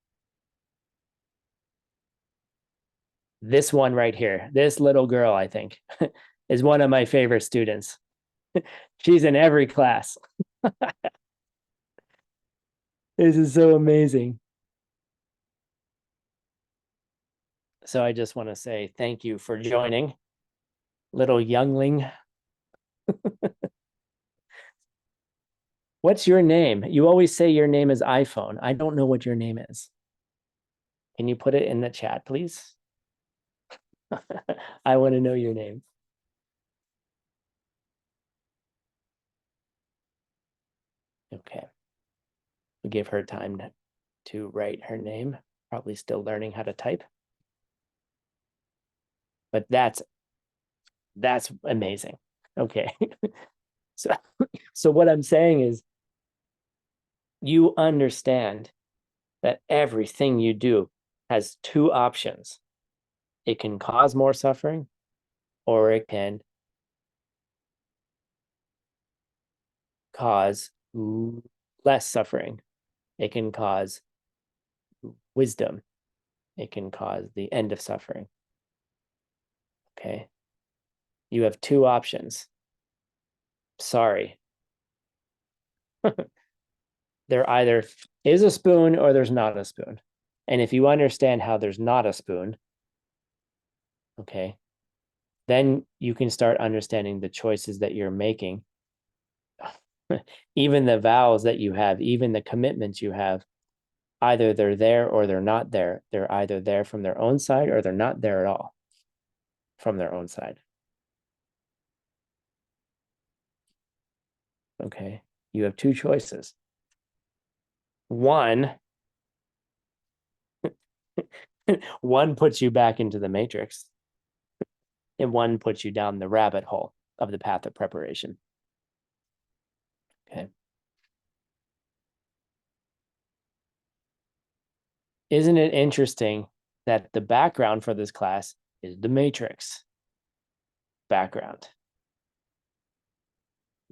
This one right here, this little girl, I think, is one of my favorite students. She's in every class. This is so amazing. So I just want to say thank you for joining, little youngling. What's your name? You always say your name is iPhone. I don't know what your name is. Can you put it in the chat, please? I want to know your name. Okay. We gave her time to write her name, probably still learning how to type. But that's amazing. Okay. So what I'm saying is you understand that everything you do has two options. It can cause more suffering, or it can cause less suffering. It can cause wisdom. It can cause the end of suffering. Okay. You have two options. Sorry. There either is a spoon or there's not a spoon. And if you understand how there's not a spoon, okay, then you can start understanding the choices that you're making. Even the vows that you have, even the commitments you have, either they're there or they're not there. They're either there from their own side or they're not there at all from their own side. Okay. You have two choices. One, one puts you back into the matrix, and one puts you down the rabbit hole of the path of preparation. Okay. Isn't it interesting that the background for this class is the matrix background?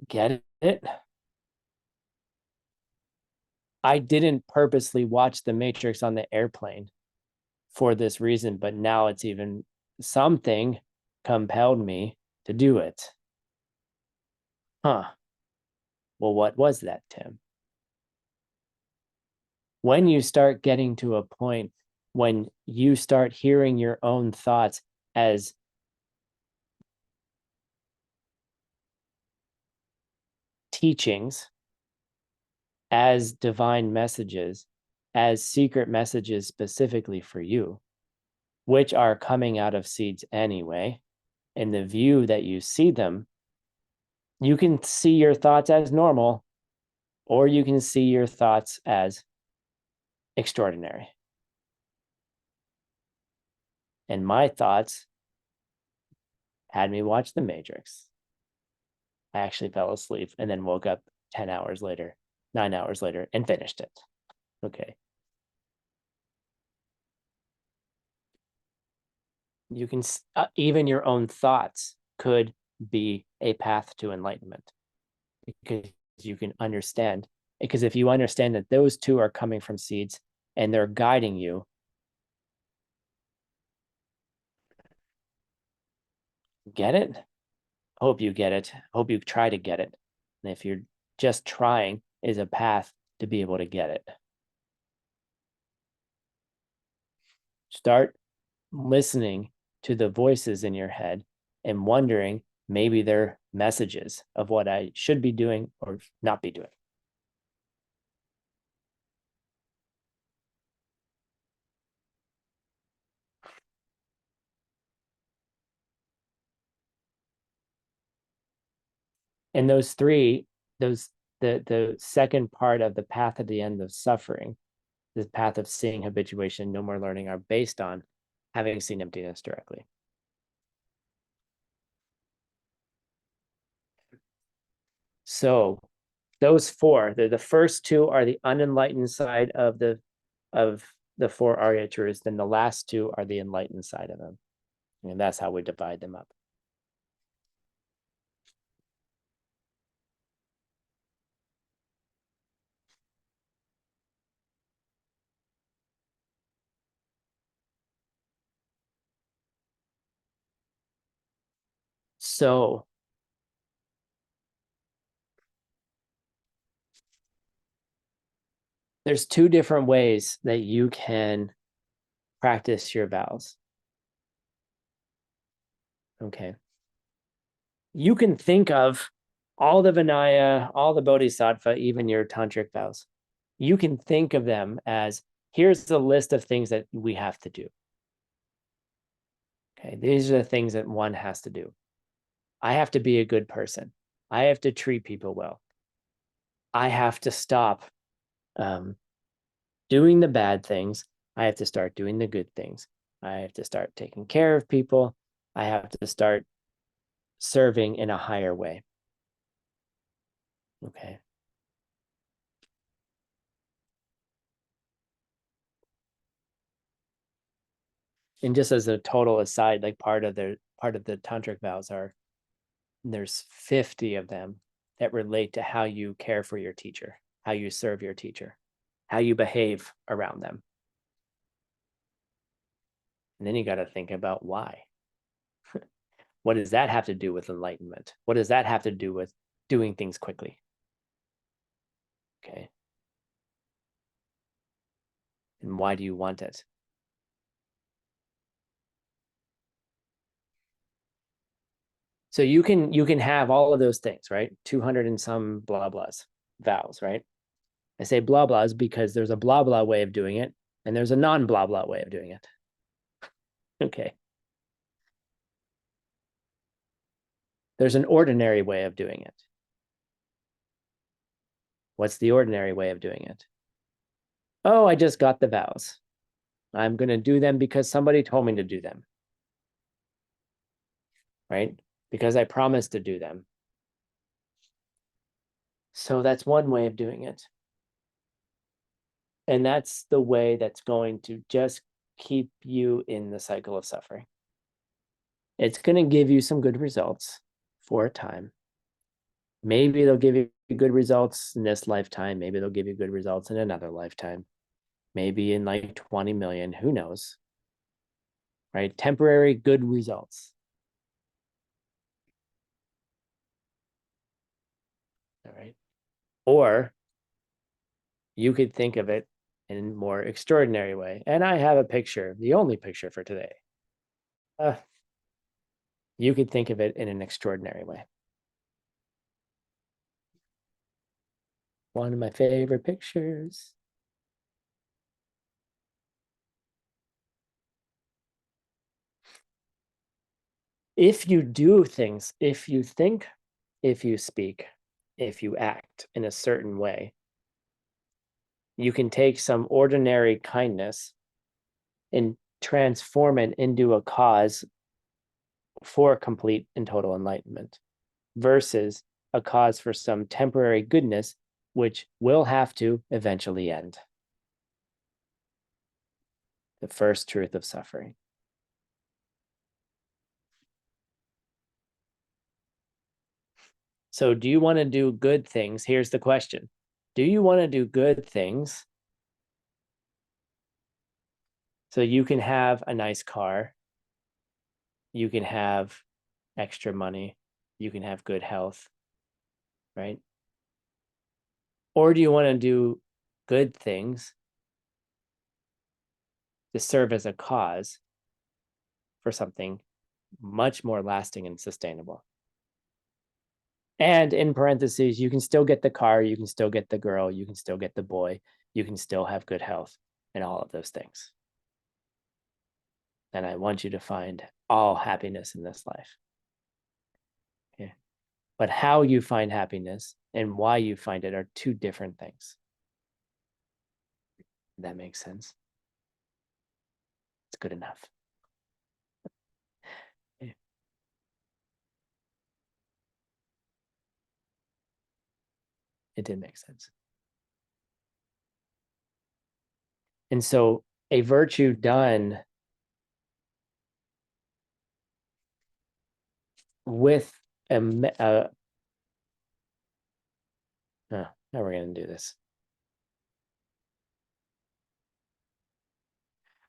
Get it? I didn't purposely watch the matrix on the airplane for this reason, but now it's even something compelled me to do it. Huh. Well, what was that, Tim? When you start getting to a point when you start hearing your own thoughts as teachings, as divine messages, as secret messages specifically for you, which are coming out of seeds anyway, in the view that you see them, you can see your thoughts as normal, or you can see your thoughts as extraordinary. And my thoughts had me watch The Matrix. I actually fell asleep and then woke up 10 hours later, 9 hours later, and finished it. Okay. You can, even your own thoughts could be a path to enlightenment because you can understand. Because if you understand that those two are coming from seeds and they're guiding you, get it? Hope you get it. Hope you try to get it. And if you're just trying, is a path to be able to get it. Start listening to the voices in your head and wondering maybe they're messages of what I should be doing or not be doing. And those three, the second part of the path at the end of suffering, the path of seeing habituation, no more learning, are based on having seen emptiness directly. So those four, the first two are the unenlightened side of the four Arya truths. Then the last two are the enlightened side of them. And that's how we divide them up. So there's two different ways that you can practice your vows. Okay. You can think of all the Vinaya, all the Bodhisattva, even your tantric vows. You can think of them as here's the list of things that we have to do. Okay, these are the things that one has to do. I have to be a good person. I have to treat people well. I have to stop Doing the bad things, I have to start doing the good things. I have to start taking care of people. I have to start serving in a higher way. Okay. And just as a total aside, like part of the tantric vows are, there's 50 of them that relate to how you care for your teacher, how you serve your teacher, how you behave around them. And then you got to think about why. What does that have to do with enlightenment? What does that have to do with doing things quickly? Okay. And why do you want it? So you can have all of those things, right? 200 and some blah blahs, vows, right? I say blah blahs because there's a blah blah way of doing it, and there's a non blah blah way of doing it. Okay. There's an ordinary way of doing it. What's the ordinary way of doing it? Oh, I just got the vows. I'm going to do them because somebody told me to do them, right? Because I promised to do them. So that's one way of doing it. And that's the way that's going to just keep you in the cycle of suffering. It's going to give you some good results for a time. Maybe they'll give you good results in this lifetime. Maybe they'll give you good results in another lifetime. Maybe in like 20 million, who knows? Right? Temporary good results. All right. Or you could think of it in a more extraordinary way. And I have a picture, the only picture for today. You could think of it in an extraordinary way. One of my favorite pictures. If you do things, if you think, if you speak, if you act in a certain way, you can take some ordinary kindness and transform it into a cause for complete and total enlightenment versus a cause for some temporary goodness, which will have to eventually end. The first truth of suffering. So, do you want to do good things? Here's the question. Do you want to do good things so you can have a nice car, you can have extra money, you can have good health, right? Or do you want to do good things to serve as a cause for something much more lasting and sustainable? And in parentheses, you can still get the car, you can still get the girl, you can still get the boy, you can still have good health and all of those things. And I want you to find all happiness in this life. Okay. But how you find happiness and why you find it are two different things. That makes sense. It's good enough. Yeah. It did make sense. And so a virtue done with now we're going to do this.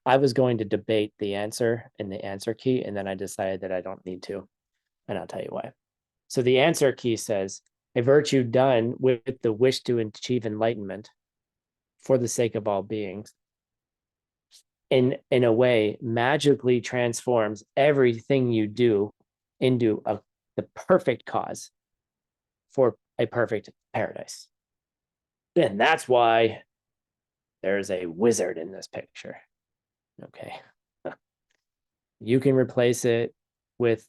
I was going to debate the answer in the answer key, and then I decided that I don't need to, and I'll tell you why. So the answer key says, a virtue done with the wish to achieve enlightenment for the sake of all beings, in a way, magically transforms everything you do into the perfect cause for a perfect paradise. And that's why there's a wizard in this picture. Okay. You can replace it with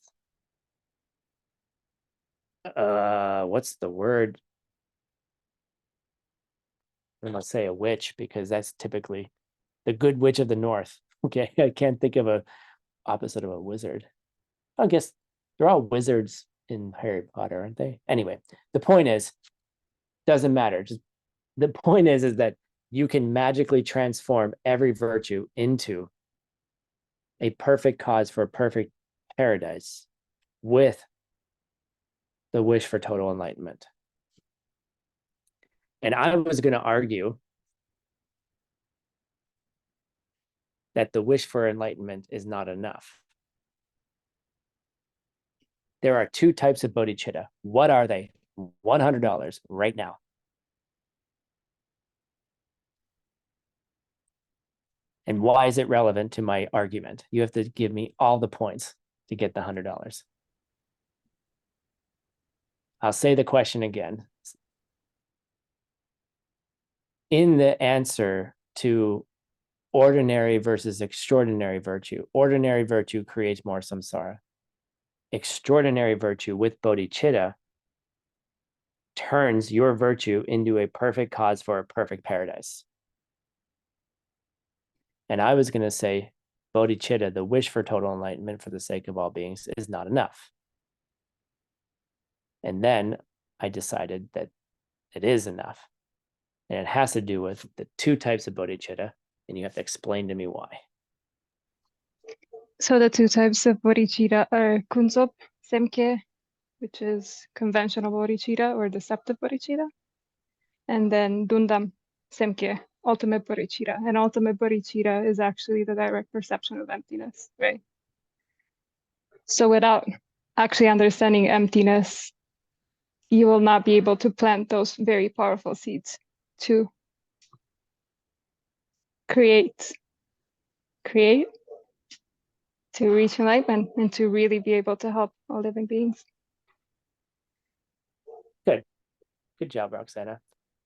what's the word? let's say a witch, because that's typically the good witch of the north. Okay, I can't think of a opposite of a wizard. I guess they're all wizards in Harry Potter, aren't they? Anyway, the point is, doesn't matter. Just the point is that you can magically transform every virtue into a perfect cause for a perfect paradise with the wish for total enlightenment. And I was going to argue that the wish for enlightenment is not enough. There are two types of bodhicitta. What are they? $100 right now. And why is it relevant to my argument? You have to give me all the points to get the $100. I'll say the question again. In the answer to ordinary versus extraordinary virtue, ordinary virtue creates more samsara. Extraordinary virtue with bodhicitta turns your virtue into a perfect cause for a perfect paradise. And I was going to say bodhicitta, the wish for total enlightenment for the sake of all beings, is not enough. And then I decided that it is enough. And it has to do with the two types of bodhicitta, and you have to explain to me why. So the two types of bodhicitta are kunsop, semke, which is conventional bodhicitta or deceptive bodhicitta, and then dundam, semke, ultimate bodhicitta. And ultimate bodhicitta is actually the direct perception of emptiness, right? So without actually understanding emptiness, you will not be able to plant those very powerful seeds to create to reach enlightenment and to really be able to help all living beings. Good. Good job, Roxana.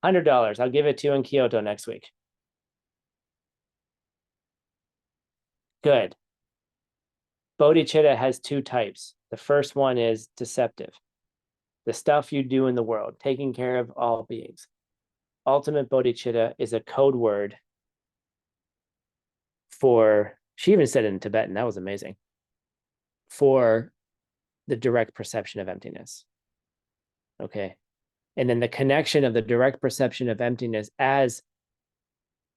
$100. I'll give it to you in Kyoto next week. Good. Bodhicitta has two types. The first one is deceptive. The stuff you do in the world, taking care of all beings. Ultimate bodhicitta is a code word for, she even said it in Tibetan, that was amazing, for the direct perception of emptiness. Okay. And then the connection of the direct perception of emptiness as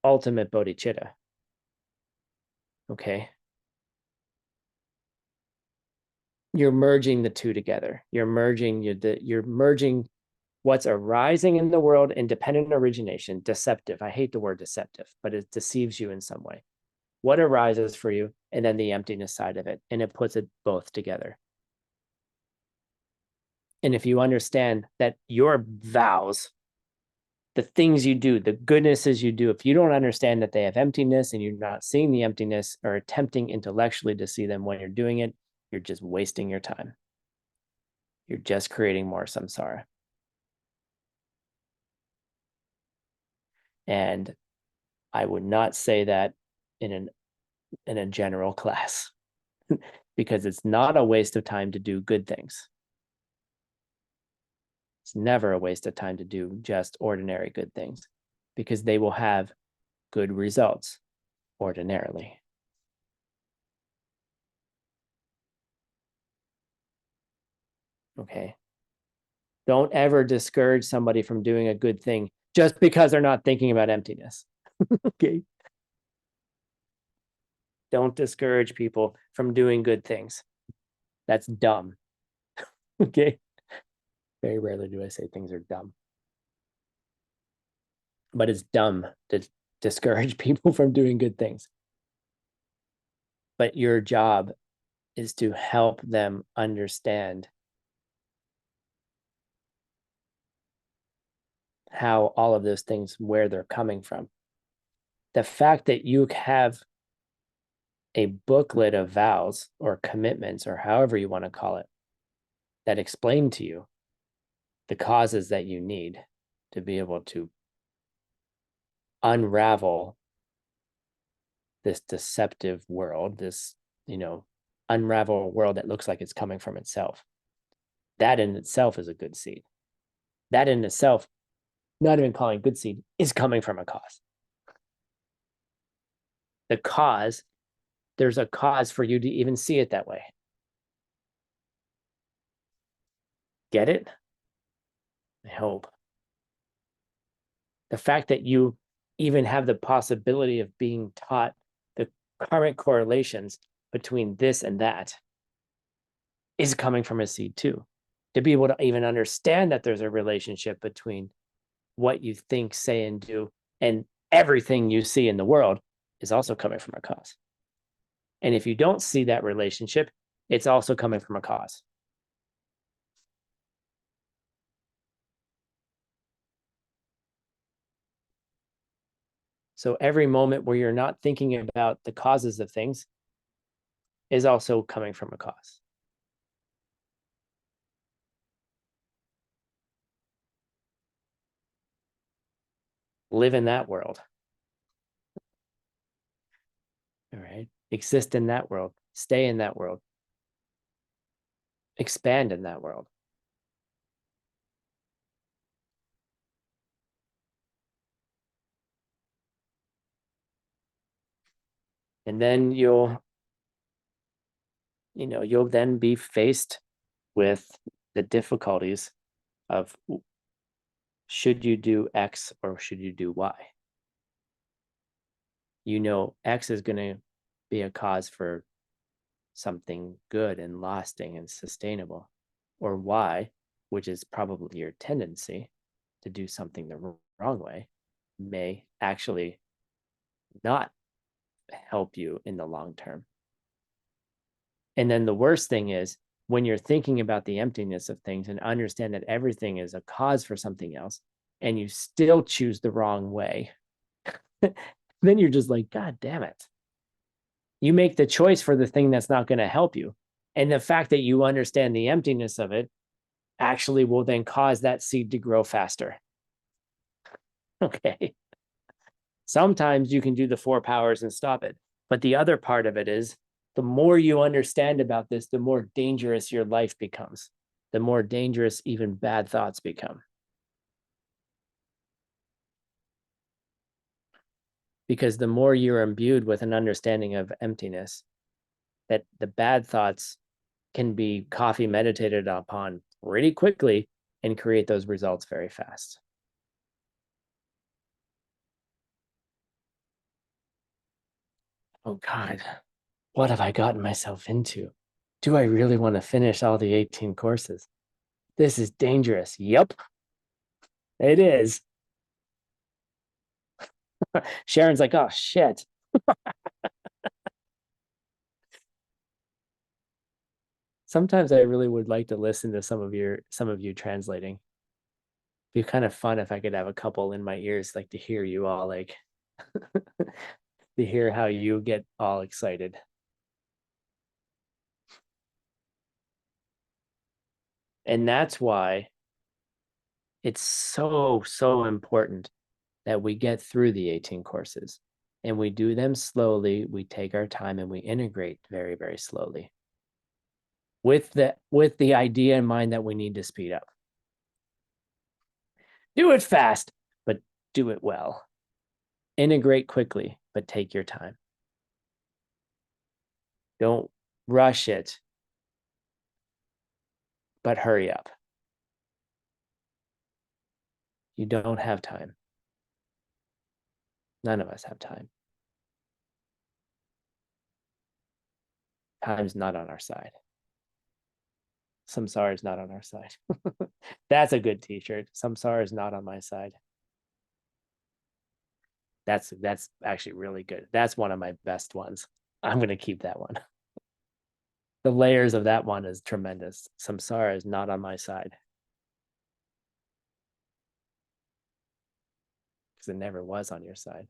ultimate bodhicitta. Okay. You're merging the two together. You're merging what's arising in the world, independent origination, deceptive. I hate the word deceptive, but it deceives you in some way. What arises for you, and then the emptiness side of it, and it puts it both together. And if you understand that your vows, the things you do, the goodnesses you do, if you don't understand that they have emptiness and you're not seeing the emptiness or attempting intellectually to see them when you're doing it, you're just wasting your time. You're just creating more samsara. And I would not say that in a general class because it's not a waste of time to do good things. It's never a waste of time to do just ordinary good things because they will have good results ordinarily. Okay. Don't ever discourage somebody from doing a good thing just because they're not thinking about emptiness. Okay. Don't discourage people from doing good things. That's dumb. Okay. Very rarely do I say things are dumb. But it's dumb to discourage people from doing good things. But your job is to help them understand how all of those things, where they're coming from. The fact that you have a booklet of vows or commitments, or however you want to call it, that explain to you the causes that you need to be able to unravel this deceptive world, this, unravel a world that looks like it's coming from itself. That in itself is a good seed. That in itself not even calling good seed, is coming from a cause. The cause, there's a cause for you to even see it that way. Get it? I hope. The fact that you even have the possibility of being taught the current correlations between this and that is coming from a seed too. To be able to even understand that there's a relationship between what you think, say, and do, and everything you see in the world is also coming from a cause. And if you don't see that relationship, it's also coming from a cause. So every moment where you're not thinking about the causes of things is also coming from a cause. Live in that world. All right. Exist in that world. Stay in that world. Expand in that world. And then you'll then be faced with the difficulties of should you do X or should you do Y? X is going to be a cause for something good and lasting and sustainable, or Y, which is probably your tendency to do something the wrong way, may actually not help you in the long term. And then the worst thing is when you're thinking about the emptiness of things and understand that everything is a cause for something else, and you still choose the wrong way, then you're just like, God damn it. You make the choice for the thing that's not going to help you. And the fact that you understand the emptiness of it actually will then cause that seed to grow faster. Okay. Sometimes you can do the 4 powers and stop it. But the other part of it is the more you understand about this, the more dangerous your life becomes, the more dangerous even bad thoughts become. Because the more you're imbued with an understanding of emptiness, that the bad thoughts can be coffee meditated upon pretty quickly and create those results very fast. Oh God, what have I gotten myself into? Do I really want to finish all the 18 courses? This is dangerous. Yep, it is. Sharon's like, oh shit. Sometimes I really would like to listen to some of you translating. It'd be kind of fun if I could have a couple in my ears, like to hear you all like to hear how you get all excited. And that's why it's so important that we get through the 18 courses and we do them slowly. We take our time and we integrate very, very slowly with the idea in mind that we need to speed up. Do it fast, but do it well. Integrate quickly, but take your time. Don't rush it, but hurry up. You don't have time. None of us have time. Time's not on our side. Samsara is not on our side. That's a good t-shirt. Samsara is not on my side. That's actually really good. That's one of my best ones. I'm going to keep that one. The layers of that one is tremendous. Samsara is not on my side. Because it never was on your side.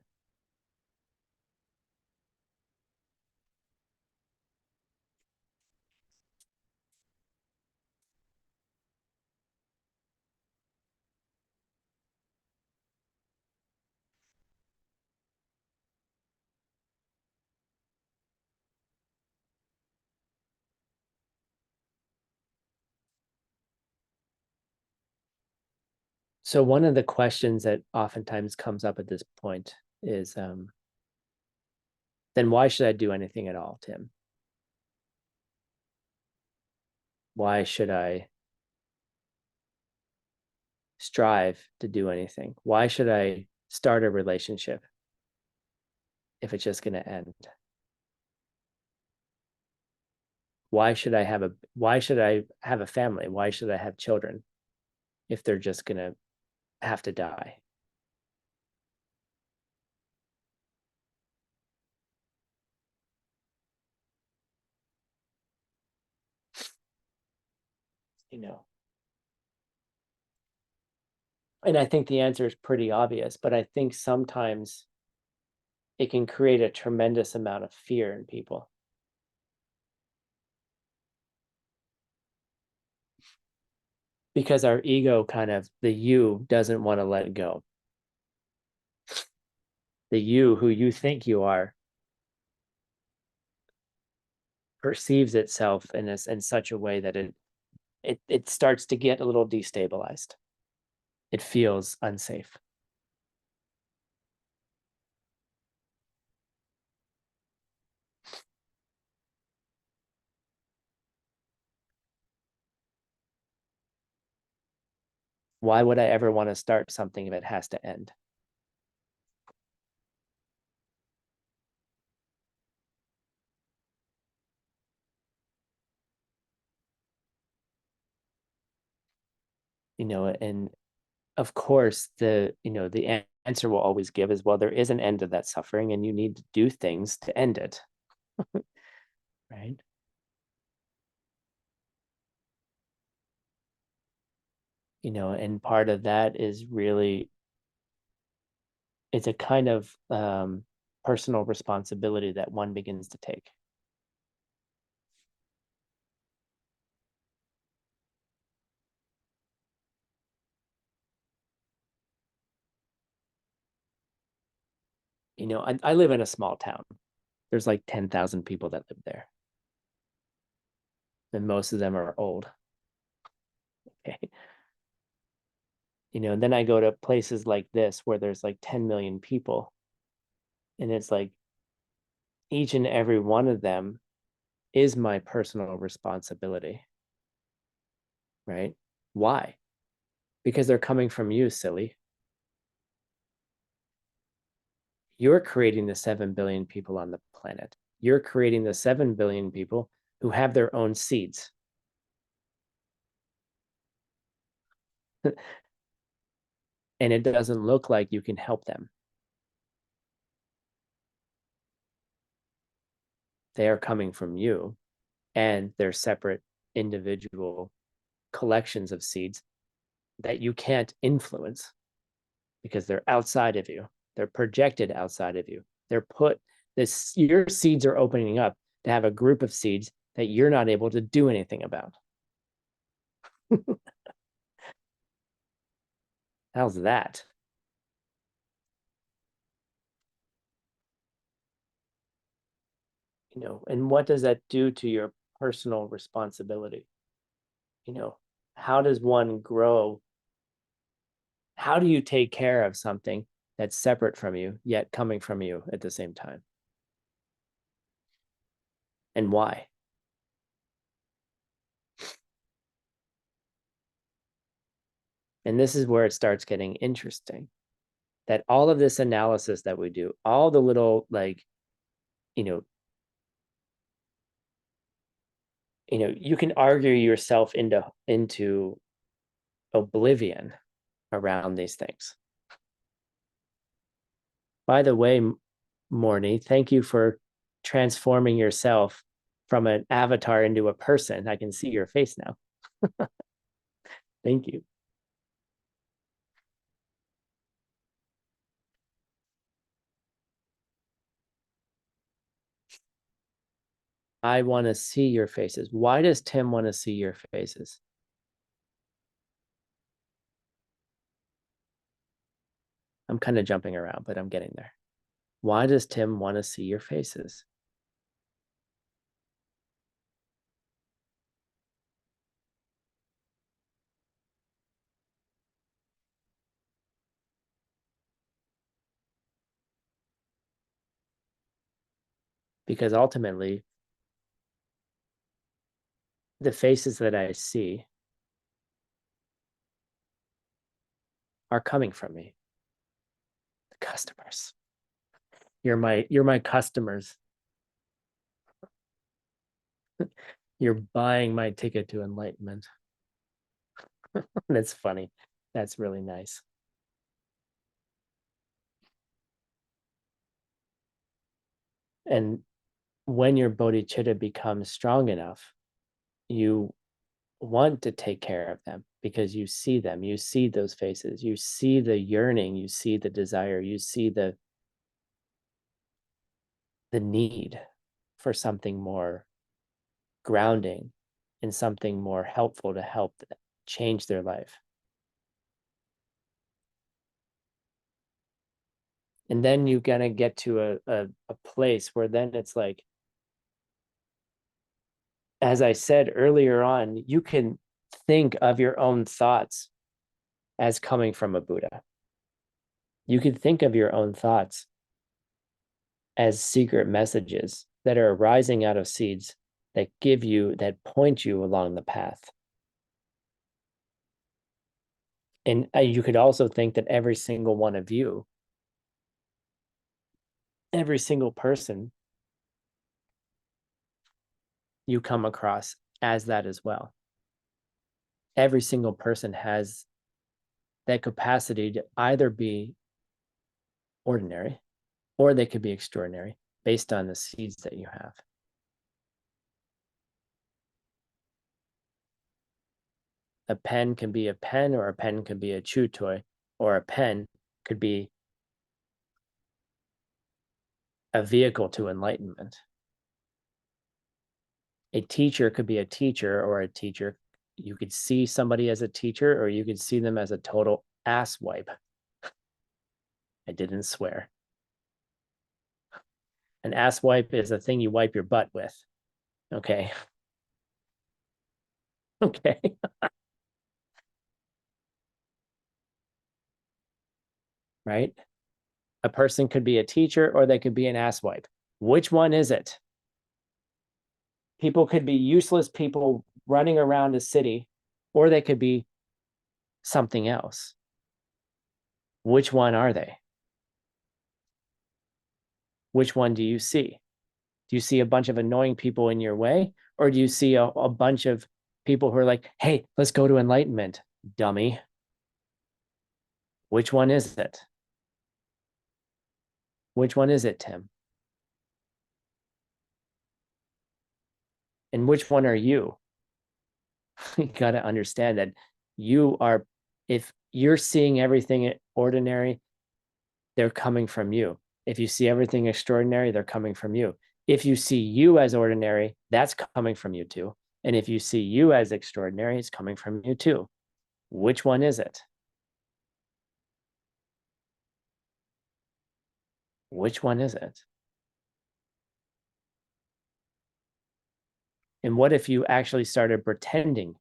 So one of the questions that oftentimes comes up at this point is, then why should I do anything at all, Tim? Why should I strive to do anything? Why should I start a relationship if it's just going to end? Why should I have a family? Why should I have children if they're just going to have to die? You know. And I think the answer is pretty obvious, but I think sometimes it can create a tremendous amount of fear in people. Because our ego the you doesn't want to let go. The you who you think you are perceives itself in such a way that it starts to get a little destabilized. It feels unsafe. Why would I ever want to start something if it has to end? And of course, the answer will always give is, well, there is an end to that suffering and you need to do things to end it. Right? And part of that is really, it's a kind of personal responsibility that one begins to take. I live in a small town. There's like 10,000 people that live there. And most of them are old. Okay. And then I go to places like this where there's like 10 million people. And it's like each and every one of them is my personal responsibility. Right? Why? Because they're coming from you, silly. You're creating the 7 billion people on the planet. You're creating the 7 billion people who have their own seeds. And it doesn't look like you can help them. They are coming from you, and they're separate individual collections of seeds that you can't influence because they're outside of you. They're projected outside of you. Your seeds are opening up to have a group of seeds that you're not able to do anything about. How's that? And what does that do to your personal responsibility? How does one grow? How do you take care of something that's separate from you, yet coming from you at the same time? And why? And this is where it starts getting interesting, that all of this analysis that we do, all the little you can argue yourself into oblivion around these things. By the way, Morny, thank you for transforming yourself from an avatar into a person. I can see your face now. Thank you. I want to see your faces. Why does Tim want to see your faces? I'm kind of jumping around, but I'm getting there. Why does Tim want to see your faces? because ultimately the faces that I see are coming from me. The customers. You're my customers. You're buying my ticket to enlightenment. That's funny. That's really nice. And when your bodhicitta becomes strong enough, you want to take care of them because you see them, you see those faces, you see the yearning, you see the desire, you see the need for something more grounding and something more helpful to help change their life. And then you're gonna get to a place where then it's like, as I said earlier on, you can think of your own thoughts as coming from a Buddha. You can think of your own thoughts as secret messages that are arising out of seeds that give you, that point you along the path. And you could also think that every single one of you, every single person you come across as that as well. Every single person has that capacity to either be ordinary or they could be extraordinary based on the seeds that you have. A pen can be a pen, or a pen could be a chew toy, or a pen could be a vehicle to enlightenment. A teacher could be a teacher, or a teacher. You could see somebody as a teacher, or you could see them as a total ass wipe. I didn't swear. An ass wipe is a thing you wipe your butt with. Okay. Okay. Right? A person could be a teacher or they could be an ass wipe. Which one is it? People could be useless people running around a city, or they could be something else. Which one are they? Which one do you see? Do you see a bunch of annoying people in your way? Or do you see a bunch of people who are like, hey, let's go to enlightenment, dummy? Which one is it? Which one is it, Tim? And which one are you? You got to understand that you are, if you're seeing everything ordinary, they're coming from you. If you see everything extraordinary, they're coming from you. If you see you as ordinary, that's coming from you too. And if you see you as extraordinary, it's coming from you too. Which one is it? Which one is it? And what if you actually started pretending?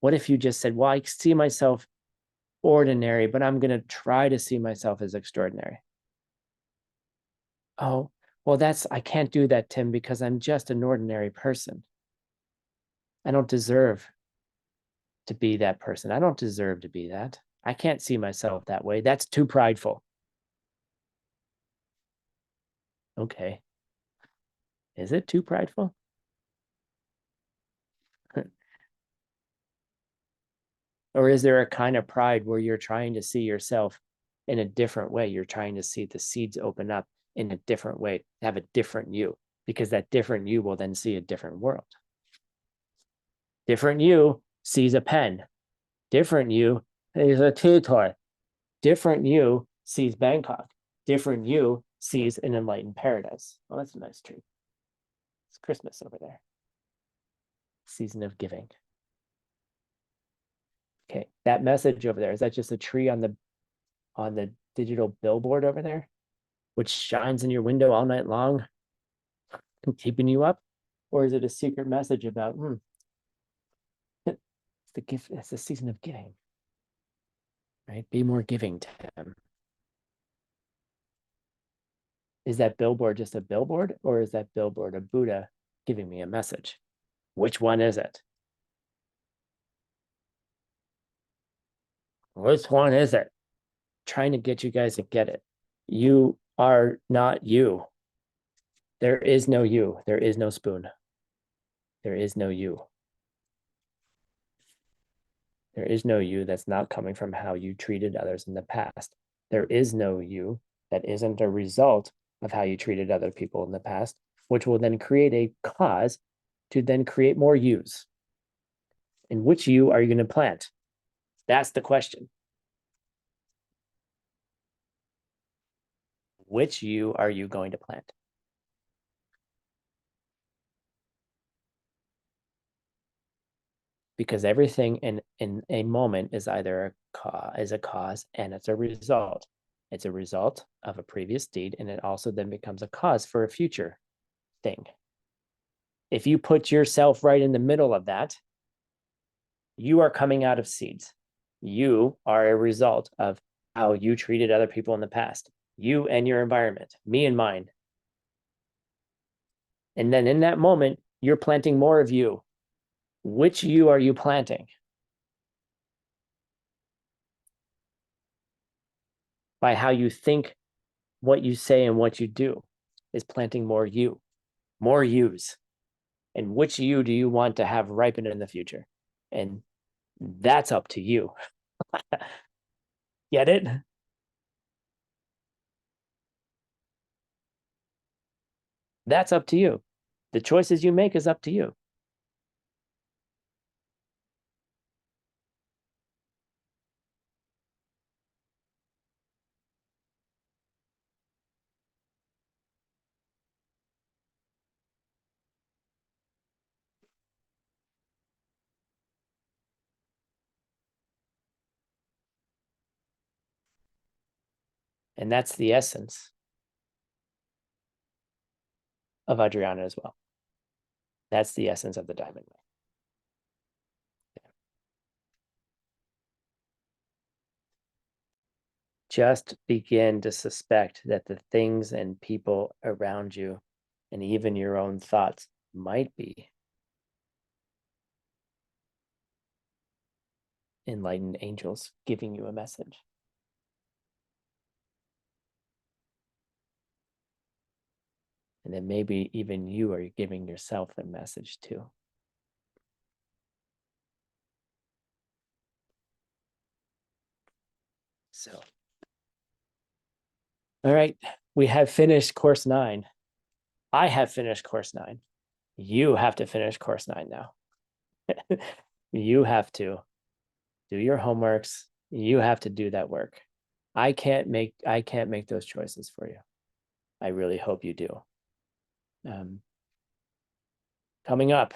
What if you just said, well, I see myself ordinary, but I'm going to try to see myself as extraordinary? Oh, well, I can't do that, Tim, because I'm just an ordinary person. I don't deserve to be that person. I don't deserve to be that. I can't see myself that way. That's too prideful. Okay. Is it too prideful? Or is there a kind of pride where you're trying to see yourself in a different way? You're trying to see the seeds open up in a different way, have a different you, because that different you will then see a different world. Different you sees a pen. Different you is a tea toy. Different you sees Bangkok. Different you sees an enlightened paradise. Oh, that's a nice tree. It's Christmas over there. Season of giving. Okay, that message over there, is that just a tree on the digital billboard over there, which shines in your window all night long, keeping you up? Or is it a secret message about it's the gift, it's the season of giving, right? Be more giving to them. Is that billboard just a billboard, or is that billboard a Buddha giving me a message? Which one is it? Which one is it? Trying to get you guys to get it. You are not you. There is no you. There is no spoon. There is no you. There is no you that's not coming from how you treated others in the past. There is no you that isn't a result of how you treated other people in the past, which will then create a cause to then create more yous. And which you are you going to plant? That's the question. Which you are you going to plant? Because everything in a moment is either a cause and it's a result. It's a result of a previous deed, and it also then becomes a cause for a future thing. If you put yourself right in the middle of that, you are coming out of seeds. You are a result of how you treated other people in the past. You and your environment, me and mine. And then in that moment, you're planting more of you. Which you are you planting? By how you think, what you say, and what you do is planting more you, more yous. And which you do you want to have ripen in the future? And that's up to you. Get it? That's up to you. The choices you make is up to you. And that's the essence of Adriana as well. That's the essence of the diamond way. Just begin to suspect that the things and people around you and even your own thoughts might be enlightened angels giving you a message. And then maybe even you are giving yourself a message too. So, all right, we have finished course 9. I have finished course 9. You have to finish course 9 now. You have to do your homeworks. You have to do that work. I can't make those choices for you. I really hope you do. Coming up,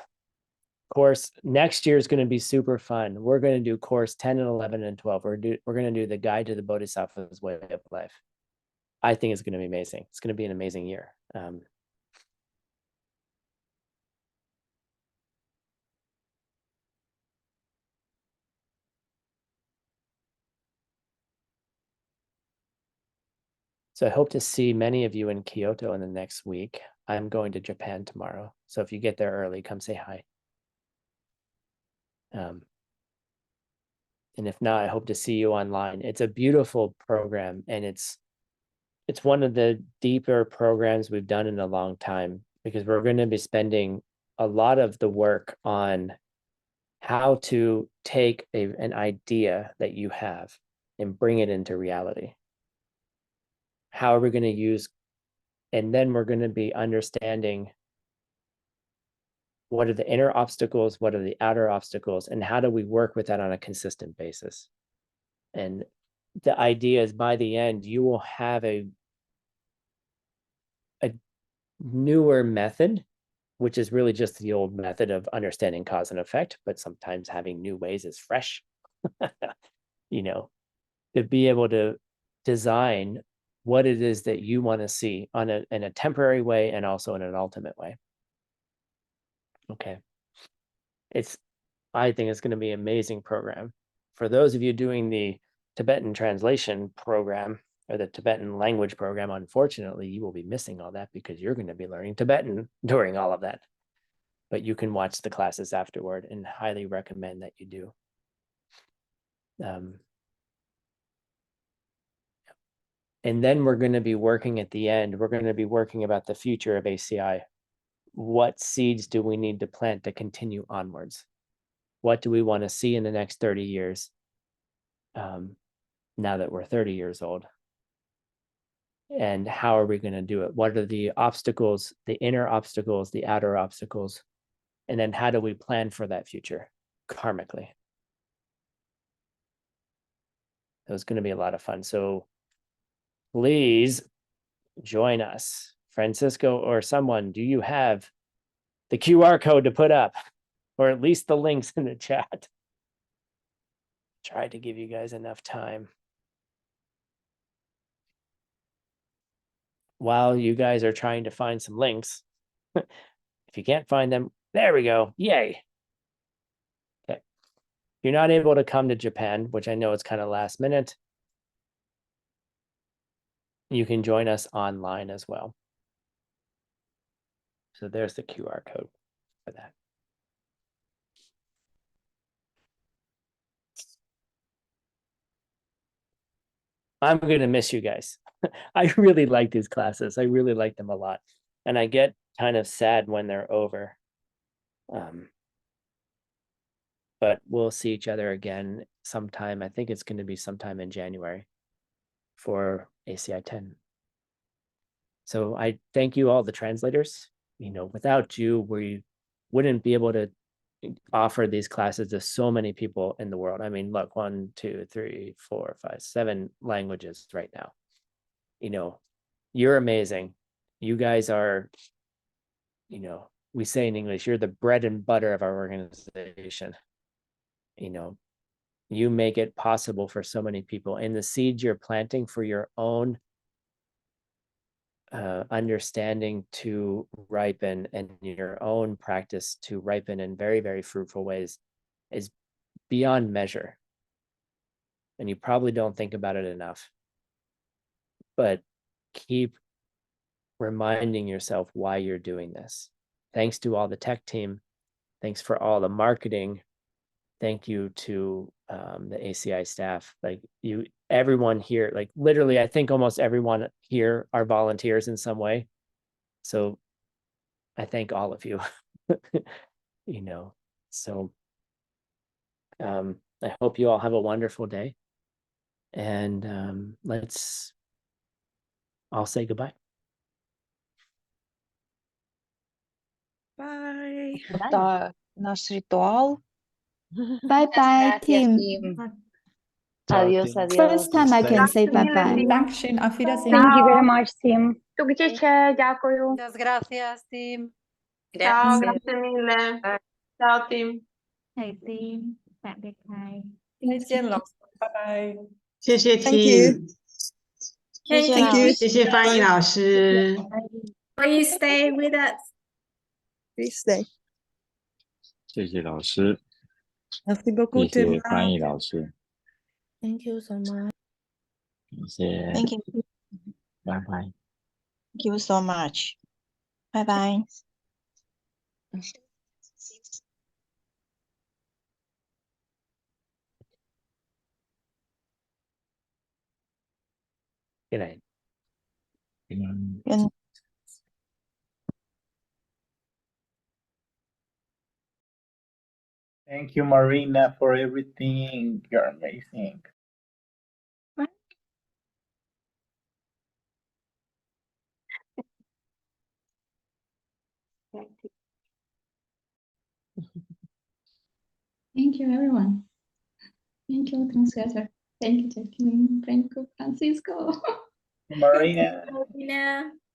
course next year is going to be super fun. We're going to do course 10 and 11 and 12. We're going to do the guide to the Bodhisattva's way of life. I think it's going to be amazing. It's going to be an amazing year. So I hope to see many of you in Kyoto in the next week. I'm going to Japan tomorrow. So if you get there early, come say hi. And if not, I hope to see you online. It's a beautiful program, and it's one of the deeper programs we've done in a long time, because we're going to be spending a lot of the work on how to take an idea that you have and bring it into reality. How are we going to use, and then we're going to be understanding what are the inner obstacles, what are the outer obstacles, and how do we work with that on a consistent basis. And the idea is by the end, you will have a newer method, which is really just the old method of understanding cause and effect, but sometimes having new ways is fresh. You know, to be able to design what it is that you want to see in a temporary way and also in an ultimate way. Okay. I think it's going to be an amazing program. For those of you doing the Tibetan translation program, or the Tibetan language program, unfortunately, you will be missing all that because you're going to be learning Tibetan during all of that. But you can watch the classes afterward, and highly recommend that you do. And then we're going to be working at the end. We're going to be working about the future of ACI. What seeds do we need to plant to continue onwards? What do we want to see in the next 30 years? Now that we're 30 years old. And how are we going to do it? What are the obstacles, the inner obstacles, the outer obstacles? And then how do we plan for that future karmically? It was going to be a lot of fun. So please join us. Francisco or someone, do you have the QR code to put up, or at least the links in the chat? Try to give you guys enough time. While you guys are trying to find some links, if you can't find them, there we go. Yay. Okay. If you're not able to come to Japan, which I know it's kind of last minute, you can join us online as well. So there's the QR code for that. I'm going to miss you guys. I really like these classes. I really like them a lot. And I get kind of sad when they're over. But we'll see each other again sometime. I think it's going to be sometime in January for ACI 10. So I thank you all, the translators. You know, without you, we wouldn't be able to offer these classes to so many people in the world. I mean, look, 1, 2, 3, 4, 5, 7 languages right now. You know, you're amazing. You guys are, you know, we say in English, you're the bread and butter of our organization. You know, you make it possible for so many people, and the seeds you're planting for your own understanding to ripen, and your own practice to ripen in very, very fruitful ways is beyond measure. And you probably don't think about it enough, but keep reminding yourself why you're doing this. Thanks to all the tech team. Thanks for all the marketing. Thank you to the ACI staff. Like you, everyone here, like literally, I think almost everyone here are volunteers in some way. So I thank all of you, you know, so I hope you all have a wonderful day, and I'll say goodbye. Bye. Наш ритуал. Bye bye, Tim. Adiós, adiós. First time I can say bye bye. Dankeschön, auf Wiedersehen. Thank you very much, Tim. Tukicece, ďakujem. Muchas gracias, Tim. Ciao, Grazie. grazie mille. Ciao, Tim. Hey, Tim. Tạm biệt thầy. 再见了，拜拜。谢谢 Thank you. Tim， Thank you. 谢谢翻译老师。 Please stay with us. Please stay. 谢谢老师， Merci 谢 beaucoup, 谢 Tim. 翻译老师， Thank you so much. 谢谢， Thank you. 拜拜。 Thank you so much. Bye bye. Good night. Good Thank you, Marina, for everything. You're amazing. Thank you, everyone. Thank you, translator. Thank you, Jacqueline. Thank you, Francisco. Marina. Marina.